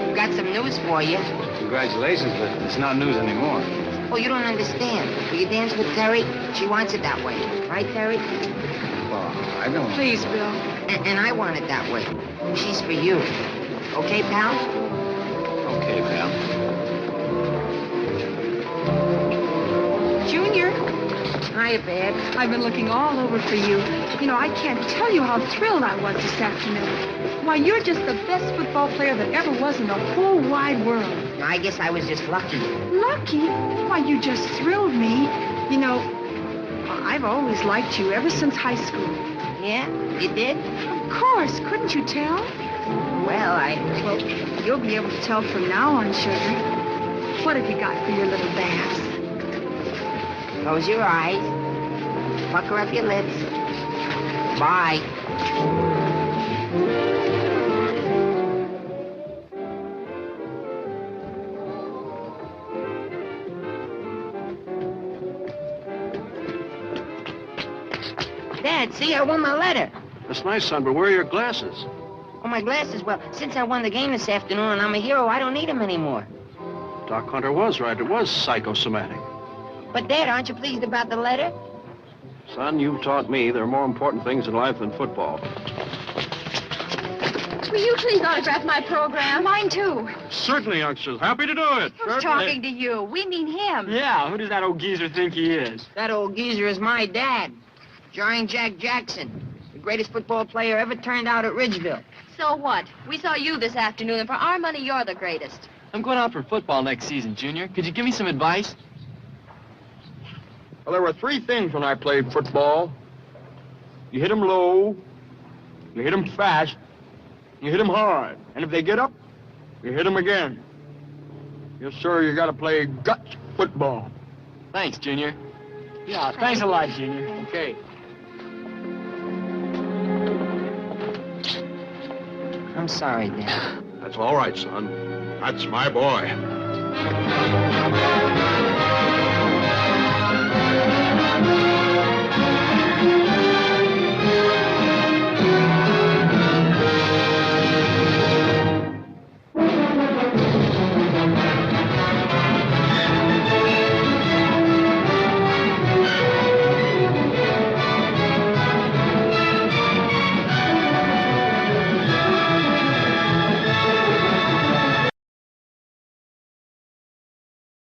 we've got some news for you. Congratulations, but it's not news anymore. Oh, you don't understand. Will you dance with Terry? She wants it that way. Right, Terry? Well, I don't... Please, Bill. And I want it that way. She's for you. Okay, pal? Okay, pal. Junior, Hiya, Bab. I've been looking all over for you. You know, I can't tell you how thrilled I was this afternoon. Why, you're just the best football player that ever was in the whole wide world. I guess I was just lucky. Lucky? Why, you just thrilled me. You know, I've always liked you ever since high school. Yeah? You did? Of course. Couldn't you tell? Well, Well, you'll be able to tell from now on, sugar. What have you got for your little baths? Close your eyes. Pucker up your lips. Bye. Dad, see, I won my letter. That's nice, son, but where are your glasses? Oh, my glasses? Well, since I won the game this afternoon and I'm a hero, I don't need them anymore. Doc Hunter was right. It was psychosomatic. But, Dad, aren't you pleased about the letter? Son, you've taught me there are more important things in life than football. Will you please autograph my program? Mine, too. Certainly, youngsters. Happy to do it. Who's talking to you? We mean him. Yeah, who does that old geezer think he is? That old geezer is my dad, Giant Jack Jackson, the greatest football player ever turned out at Ridgeville. So what? We saw you this afternoon, and for our money, you're the greatest. I'm going out for football next season, Junior. Could you give me some advice? Well, there were three things when I played football. You hit them low, you hit them fast, you hit them hard. And if they get up, you hit them again. Yes, sir, you got to play guts football. Thanks, Junior. Yeah, thanks a lot, Junior. Okay. I'm sorry, Dad. That's all right, son. That's my boy.